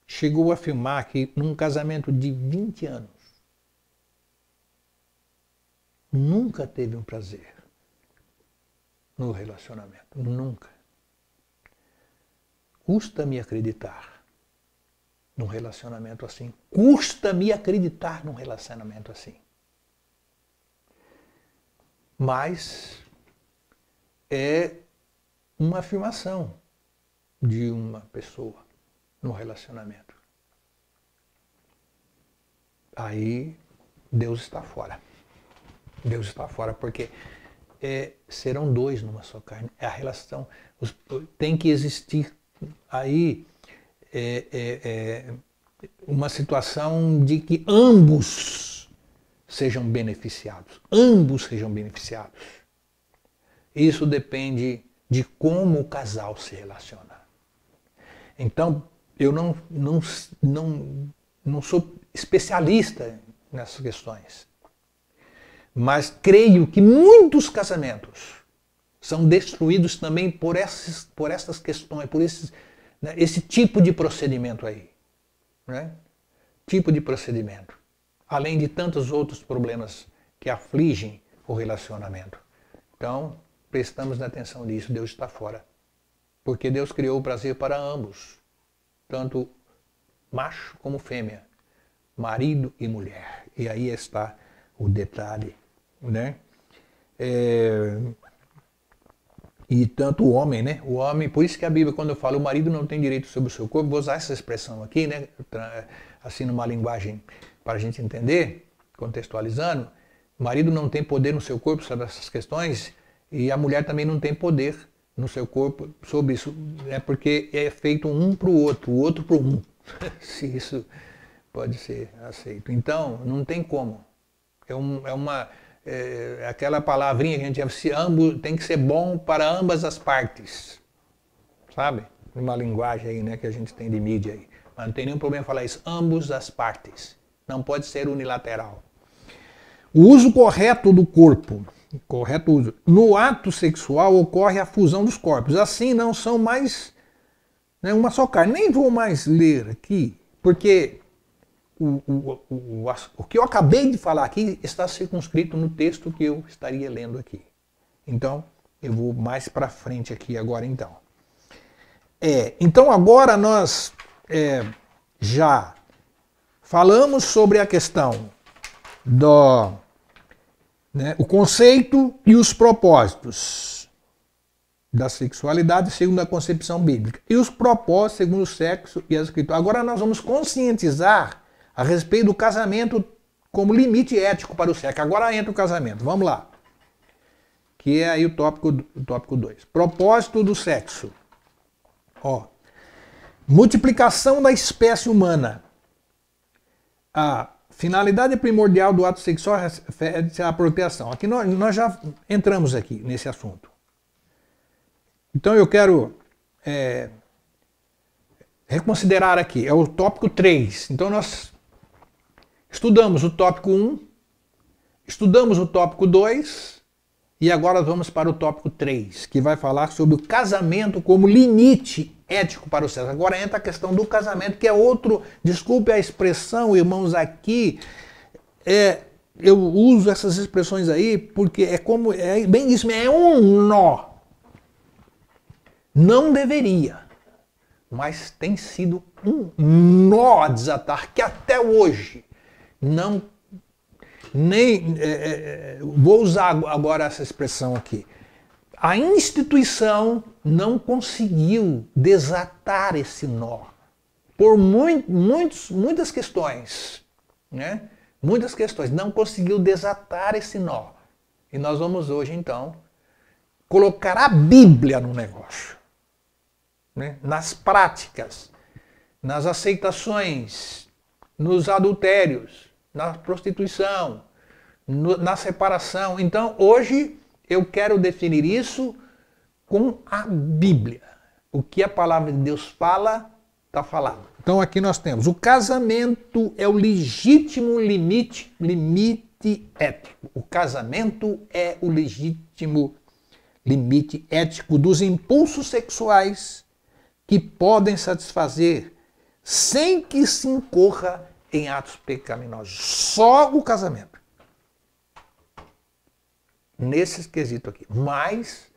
chegou a afirmar que num casamento de 20 anos, nunca teve um prazer no relacionamento, nunca. Custa-me acreditar num relacionamento assim. Custa-me acreditar num relacionamento assim. Mas é uma afirmação de uma pessoa no relacionamento. Aí Deus está fora. Deus está fora, porque serão dois numa só carne. A relação tem que existir aí uma situação de que ambos sejam beneficiados. Ambos sejam beneficiados. Isso depende de como o casal se relaciona. Então, eu não sou especialista nessas questões. Mas creio que muitos casamentos são destruídos também por essas questões, por esse tipo de procedimento aí. Né? Tipo de procedimento. Além de tantos outros problemas que afligem o relacionamento. Então, prestamos atenção nisso, Deus está fora. Porque Deus criou o prazer para ambos. Tanto macho como fêmea. Marido e mulher. E aí está o detalhe. Né? E tanto o homem, né? O homem, por isso que a Bíblia, quando eu falo o marido não tem direito sobre o seu corpo, vou usar essa expressão aqui, né? Assim numa linguagem para a gente entender, contextualizando, o marido não tem poder no seu corpo sobre essas questões e a mulher também não tem poder no seu corpo sobre isso, porque é feito um para o outro para um, se isso pode ser aceito. Então, não tem como. É aquela palavrinha que a gente se ambos tem que ser bom para ambas as partes, sabe? Uma linguagem aí, né, que a gente tem de mídia aí. Mas não tem nenhum problema falar isso, ambos as partes. Não pode ser unilateral. O uso correto do corpo, correto uso. No ato sexual ocorre a fusão dos corpos. Assim não são mais, né, uma só carne. Nem vou mais ler aqui, porque o que eu acabei de falar aqui está circunscrito no texto que eu estaria lendo aqui. Então, eu vou mais para frente aqui agora então. Então agora nós já falamos sobre a questão o conceito e os propósitos da sexualidade segundo a concepção bíblica. E os propósitos segundo o sexo e as escrituras. Agora nós vamos conscientizar a respeito do casamento como limite ético para o sexo. Agora entra o casamento. Vamos lá. Que é aí o tópico 2. Propósito do sexo. Multiplicação da espécie humana. A finalidade primordial do ato sexual é a procriação. Aqui nós já entramos aqui nesse assunto. Então eu quero reconsiderar aqui. É o tópico 3. Então nós estudamos o tópico 1, estudamos o tópico 2 e agora vamos para o tópico 3, que vai falar sobre o casamento como limite ético para o sexo. Agora entra a questão do casamento, que é outro, desculpe a expressão, irmãos, aqui, eu uso essas expressões aí porque é bem isso, é um nó. Não deveria, mas tem sido um nó a desatar, que até hoje vou usar agora essa expressão aqui. A instituição não conseguiu desatar esse nó por muitas questões, né? Muitas questões, não conseguiu desatar esse nó. E nós vamos hoje, então, colocar a Bíblia no negócio, né? Nas práticas, nas aceitações, nos adultérios, na prostituição, na separação. Então, hoje, eu quero definir isso com a Bíblia. O que a palavra de Deus fala, está falado. Então, aqui nós temos: o casamento é o legítimo limite ético. O casamento é o legítimo limite ético dos impulsos sexuais que podem satisfazer sem que se incorra em atos pecaminosos. Só o casamento. Nesse quesito aqui. Mais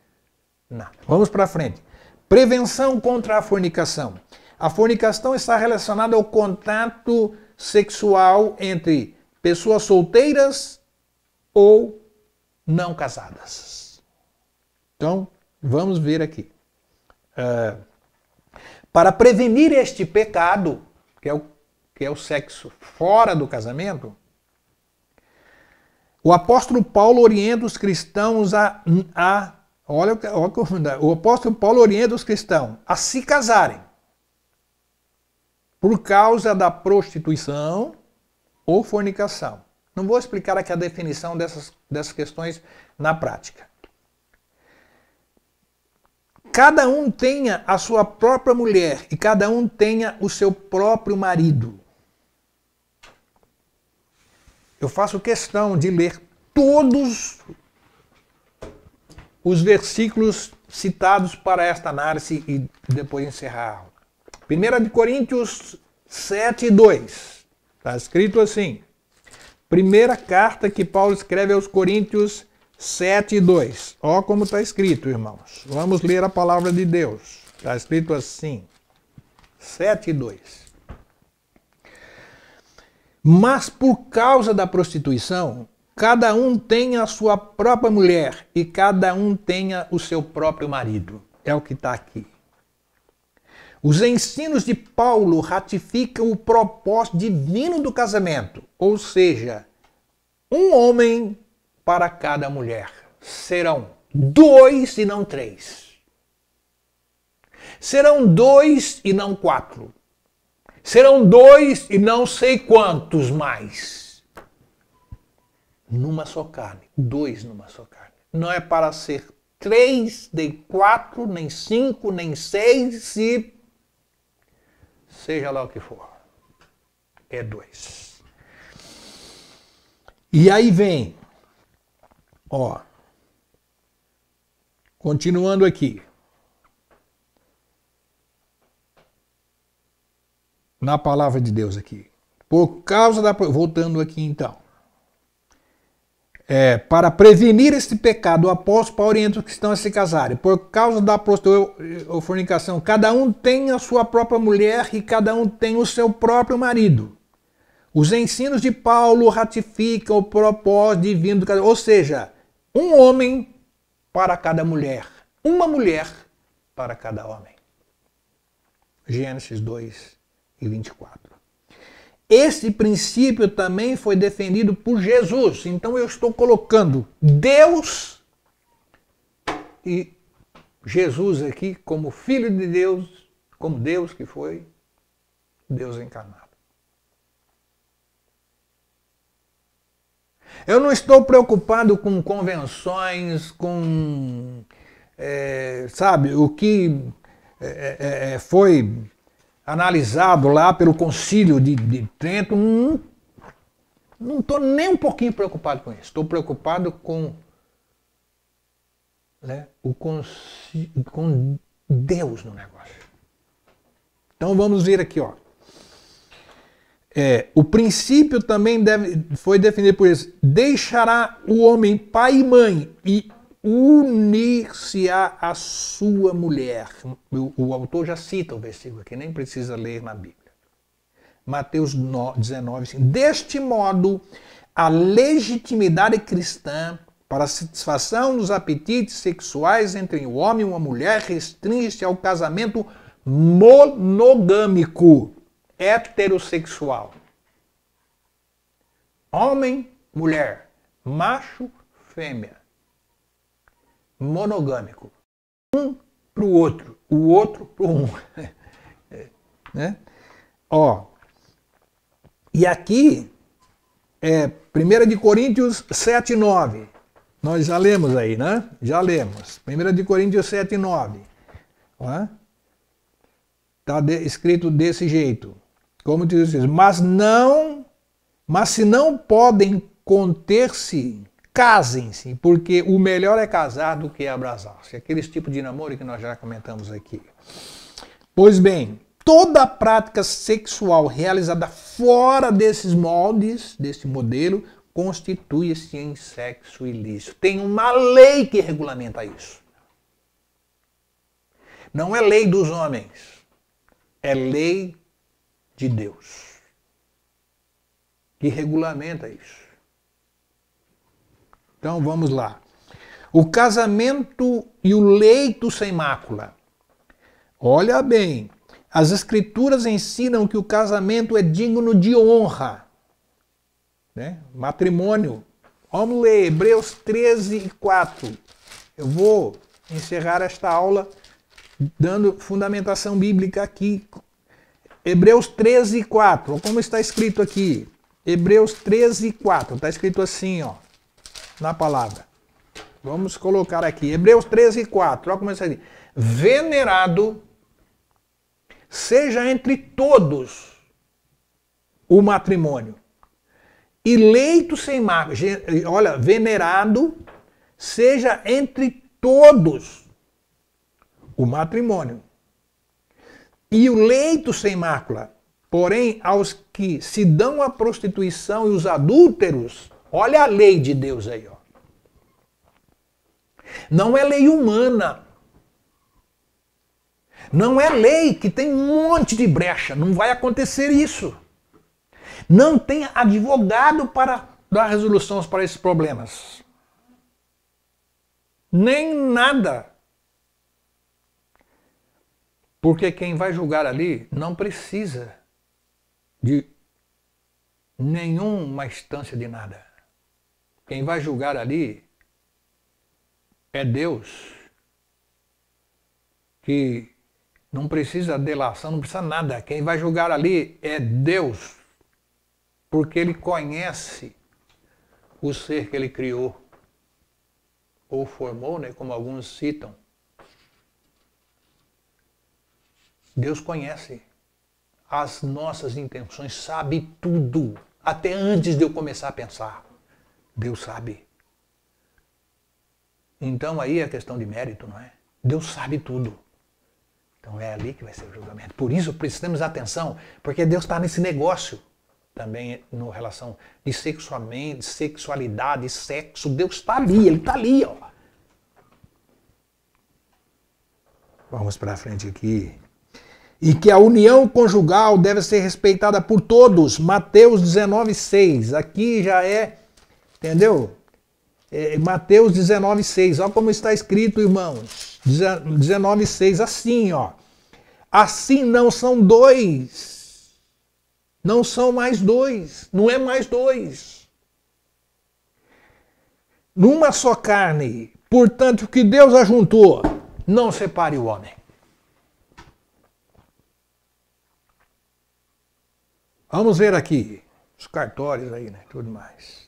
nada. Vamos para frente. Prevenção contra a fornicação. A fornicação está relacionada ao contato sexual entre pessoas solteiras ou não casadas. Então, vamos ver aqui. Para prevenir este pecado, que é o sexo fora do casamento, o apóstolo Paulo orienta os cristãos o apóstolo Paulo orienta os cristãos a se casarem por causa da prostituição ou fornicação. Não vou explicar aqui a definição dessas questões na prática. Cada um tenha a sua própria mulher e cada um tenha o seu próprio marido. Eu faço questão de ler todos os versículos citados para esta análise e depois encerrar a aula. 1 Coríntios 7, 2. Está escrito assim. Primeira carta que Paulo escreve aos Coríntios 7, 2. Ó como está escrito, irmãos. Vamos ler a palavra de Deus. Está escrito assim. 7, 2. Mas por causa da prostituição, cada um tenha a sua própria mulher e cada um tenha o seu próprio marido. É o que está aqui. Os ensinos de Paulo ratificam o propósito divino do casamento, ou seja, um homem para cada mulher. Serão 2 e não 3. Serão 2 e não 4. Serão 2 e não sei quantos mais. Numa só carne. 2 numa só carne. Não é para ser 3, nem 4, nem 5, nem 6 e seja lá o que for. É 2. E aí vem, ó, continuando aqui. Na palavra de Deus aqui. Por causa da... Voltando aqui então. Para prevenir este pecado, o apóstolo Paulo orienta os cristãos a se casarem. Por causa da prostituição ou fornicação, cada um tem a sua própria mulher e cada um tem o seu próprio marido. Os ensinos de Paulo ratificam o propósito divino do casamento. Ou seja, um homem para cada mulher. Uma mulher para cada homem. Gênesis 2 e 24. Esse princípio também foi defendido por Jesus. Então eu estou colocando Deus e Jesus aqui como Filho de Deus, como Deus que foi Deus encarnado. Eu não estou preocupado com convenções, com, sabe, o que foi analisado lá pelo Concílio de Trento. Não estou nem um pouquinho preocupado com isso. Estou preocupado com, né, com Deus no negócio. Então vamos ver aqui, ó. O princípio também foi definido por isso. Deixará o homem pai e mãe e unir-se-á a sua mulher. O autor já cita o versículo aqui, nem precisa ler na Bíblia. Mateus 19, 5. Deste modo, a legitimidade cristã para a satisfação dos apetites sexuais entre um homem e uma mulher restringe-se ao casamento monogâmico, heterossexual. Homem, mulher, macho, fêmea. Monogâmico. Um para o outro para um. Né? Ó, e aqui 1 de Coríntios 7:9. Nós já lemos aí, né? Já lemos. 1 de Coríntios 7:9. Está escrito desse jeito. Como diz, mas se não podem conter-se, casem-se, porque o melhor é casar do que abrasar-se. Aqueles tipos de namoro que nós já comentamos aqui. Pois bem, toda prática sexual realizada fora desses moldes, desse modelo, constitui-se em sexo ilícito. Tem uma lei que regulamenta isso. Não é lei dos homens, é lei de Deus que regulamenta isso. Então vamos lá. O casamento e o leito sem mácula. Olha bem, as Escrituras ensinam que o casamento é digno de honra. Né? Matrimônio. Vamos ler Hebreus 13:4. Eu vou encerrar esta aula dando fundamentação bíblica aqui. Hebreus 13:4. Como está escrito aqui? Hebreus 13:4. Está escrito assim, ó, na palavra. Vamos colocar aqui. Hebreus 13:4. Olha como está aqui. Venerado seja entre todos o matrimônio. E leito sem mácula. Olha, venerado seja entre todos o matrimônio. E o leito sem mácula. Porém, aos que se dão à prostituição e os adúlteros, olha a lei de Deus aí, ó. Não é lei humana. Não é lei que tem um monte de brecha. Não vai acontecer isso. Não tem advogado para dar resoluções para esses problemas. Nem nada. Porque quem vai julgar ali não precisa de nenhuma instância de nada. Quem vai julgar ali é Deus, que não precisa de delação, não precisa nada. Quem vai julgar ali é Deus, porque Ele conhece o ser que Ele criou, ou formou, né, como alguns citam. Deus conhece as nossas intenções, sabe tudo, até antes de eu começar a pensar. Deus sabe. Então aí é questão de mérito, não é? Deus sabe tudo. Então é ali que vai ser o julgamento. Por isso prestamos atenção, porque Deus está nesse negócio também no relação de sexualidade, sexo. Deus está ali, Ele está ali, ó. Vamos para frente aqui. E que a união conjugal deve ser respeitada por todos. Mateus 19:6. Aqui já é, entendeu? Mateus 19:6. Olha como está escrito, irmãos. 19:6, assim, ó. Assim não são dois. Não são mais dois. Não é mais dois. Numa só carne. Portanto, o que Deus ajuntou, não separe o homem. Vamos ver aqui os cartórios aí, né? Tudo mais.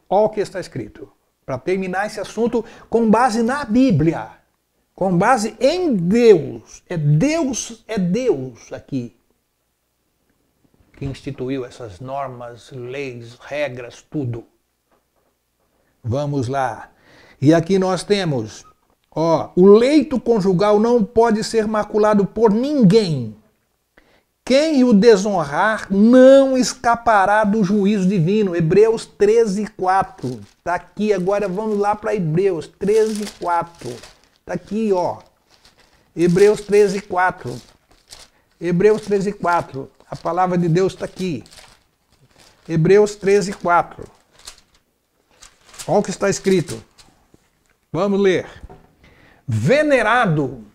Olha o que está escrito. Para terminar esse assunto com base na Bíblia. Com base em Deus. É Deus aqui que instituiu essas normas, leis, regras, tudo. Vamos lá. E aqui nós temos, ó, o leito conjugal não pode ser maculado por ninguém. Quem o desonrar não escapará do juízo divino. Hebreus 13:4. Está aqui, agora vamos lá para Hebreus 13:4. Está aqui, ó. Hebreus 13:4. Hebreus 13:4. A palavra de Deus está aqui. Hebreus 13:4. Olha o que está escrito. Vamos ler. Venerado.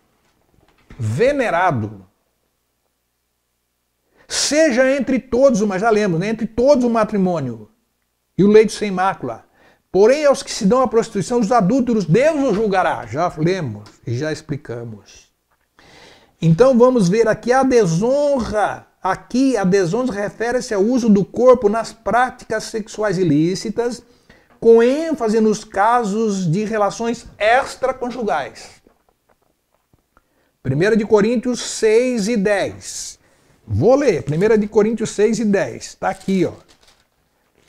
Seja entre todos, mas já lemos, né? Entre todos o matrimônio e o leito sem mácula. Porém, aos que se dão à prostituição, os adúlteros, Deus os julgará. Já lemos e já explicamos. Então vamos ver aqui a desonra aqui a desonra refere-se ao uso do corpo nas práticas sexuais ilícitas, com ênfase nos casos de relações extraconjugais. 1 Coríntios 6 e 10. Vou ler. 1 Coríntios 6 e 10. Está aqui, ó.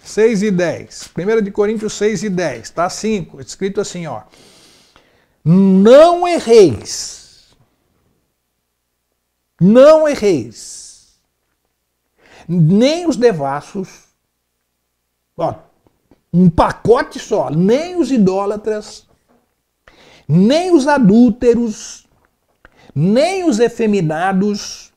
6 e 10. 1 Coríntios 6 e 10. Está assim, escrito assim, ó. Não erreis. Não erreis. Nem os devassos. Ó, um pacote só. Nem os idólatras. Nem os adúlteros. Nem os efeminados.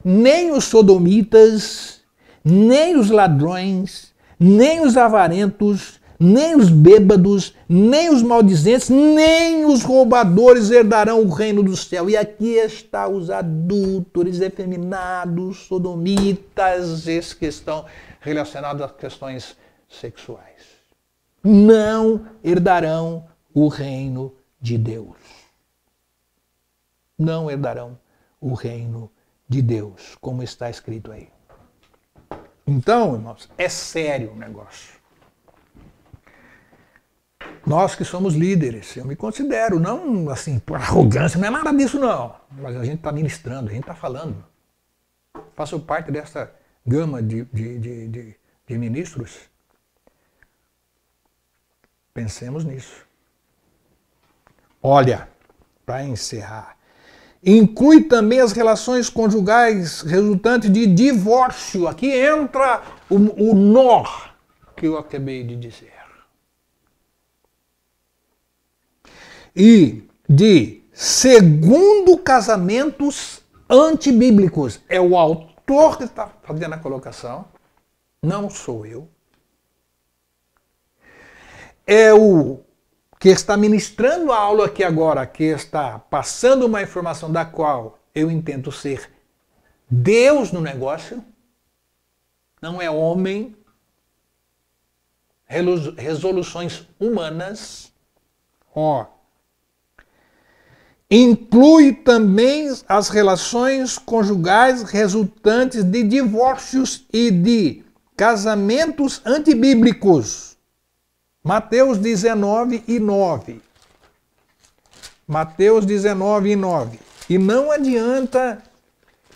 Nem os sodomitas. Nem os ladrões. Nem os avarentos, nem os bêbados, nem os maldizentes, nem os roubadores herdarão o reino do céu. E aqui está os adúlteros, efeminados, sodomitas, esses que estão relacionados às questões sexuais. Não herdarão o reino de Deus. Não herdarão o reino de Deus, como está escrito aí. Então, irmãos, é sério o negócio. Nós que somos líderes, eu me considero, não assim, por arrogância, não é nada disso não. Mas a gente está ministrando, a gente está falando. Faço parte dessa gama de ministros. Pensemos nisso. Olha, para encerrar, inclui também as relações conjugais resultantes de divórcio. Aqui entra o nó que eu acabei de dizer. E de segundo casamentos antibíblicos. É o autor que está fazendo a colocação, não sou eu. É o que está ministrando a aula aqui agora, que está passando uma informação da qual eu intento ser Deus no negócio, não é homem, resoluções humanas. Ó, inclui também as relações conjugais resultantes de divórcios e de casamentos antibíblicos. Mateus 19 e 9. Mateus 19 e 9. E não adianta,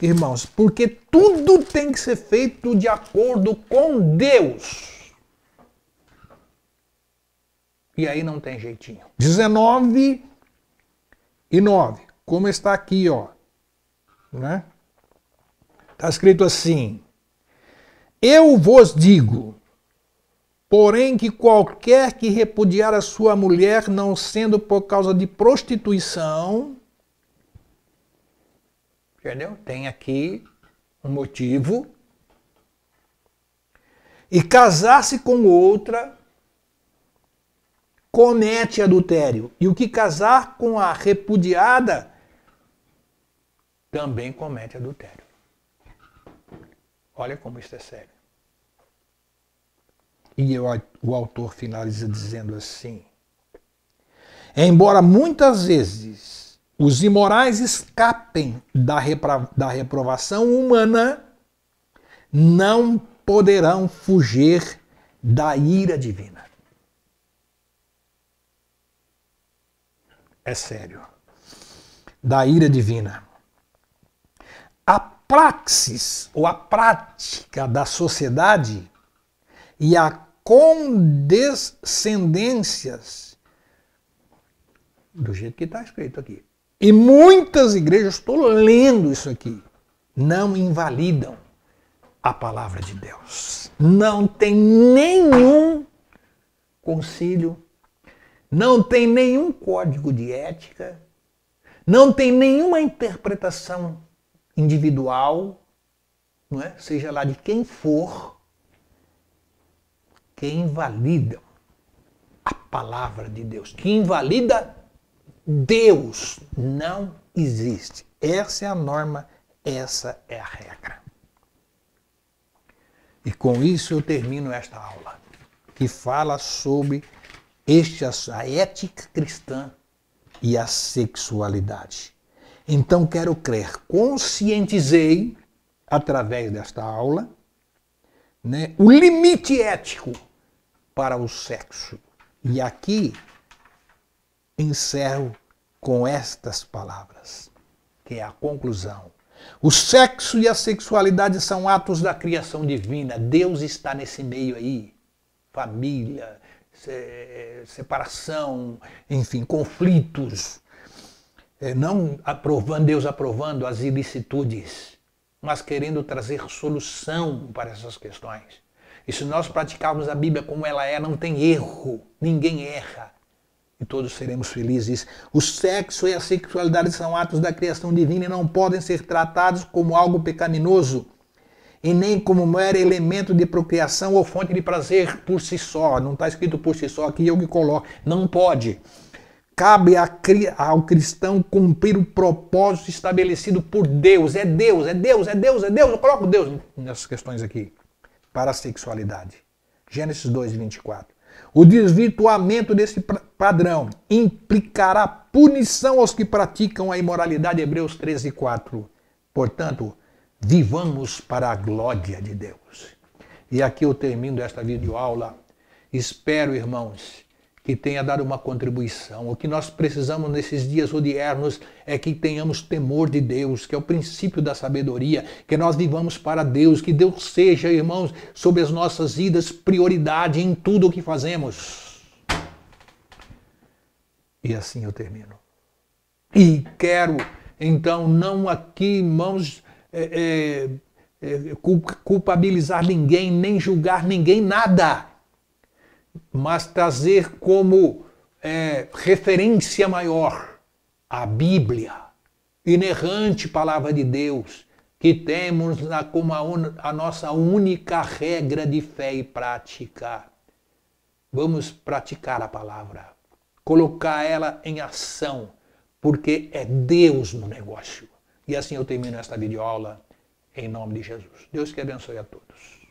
irmãos, porque tudo tem que ser feito de acordo com Deus. E aí não tem jeitinho. 19 e 9. Como está aqui, ó. Né? Está escrito assim. Eu vos digo, porém que qualquer que repudiar a sua mulher, não sendo por causa de prostituição, entendeu? Tem aqui um motivo, e casar-se com outra, comete adultério. E o que casar com a repudiada, também comete adultério. Olha como isso é sério. E o autor finaliza dizendo assim: embora muitas vezes os imorais escapem da reprovação humana, não poderão fugir da ira divina. É sério. Da ira divina. A praxis, ou a prática da sociedade e a condescendências, do jeito que está escrito aqui. E muitas igrejas, estou lendo isso aqui, não invalidam a palavra de Deus. Não tem nenhum concílio, não tem nenhum código de ética, não tem nenhuma interpretação individual, não é? Seja lá de quem for, que invalidam a palavra de Deus, que invalida Deus. Não existe. Essa é a norma, essa é a regra. E com isso eu termino esta aula, que fala sobre a ética cristã e a sexualidade. Então quero crer, conscientizei através desta aula, né, o limite ético para o sexo. E aqui encerro com estas palavras, que é a conclusão. O sexo e a sexualidade são atos da criação divina. Deus está nesse meio aí. Família, separação, enfim, conflitos. Não Deus aprovando as ilicitudes, mas querendo trazer solução para essas questões. E se nós praticarmos a Bíblia como ela é, não tem erro, ninguém erra. E todos seremos felizes. O sexo e a sexualidade são atos da criação divina e não podem ser tratados como algo pecaminoso e nem como mero elemento de procriação ou fonte de prazer por si só. Não está escrito por si só, aqui eu que coloco. Não pode. Cabe ao cristão cumprir o propósito estabelecido por Deus. É Deus, é Deus, é Deus, é Deus. Eu coloco Deus nessas questões aqui. Para a sexualidade. Gênesis 2, 24. O desvirtuamento desse padrão implicará punição aos que praticam a imoralidade. Hebreus 13, 4. Portanto, vivamos para a glória de Deus. E aqui eu termino esta videoaula. Espero, irmãos, que tenha dado uma contribuição. O que nós precisamos nesses dias odiernos é que tenhamos temor de Deus, que é o princípio da sabedoria, que nós vivamos para Deus, que Deus seja, irmãos, sobre as nossas vidas, prioridade em tudo o que fazemos. E assim eu termino. E quero, então, não aqui, irmãos, culpabilizar ninguém, nem julgar ninguém, nada. Mas trazer como referência maior a Bíblia, inerrante palavra de Deus, que temos como a nossa única regra de fé e prática. Vamos praticar a palavra, colocar ela em ação, porque é Deus no negócio. E assim eu termino esta videoaula, em nome de Jesus. Deus que abençoe a todos.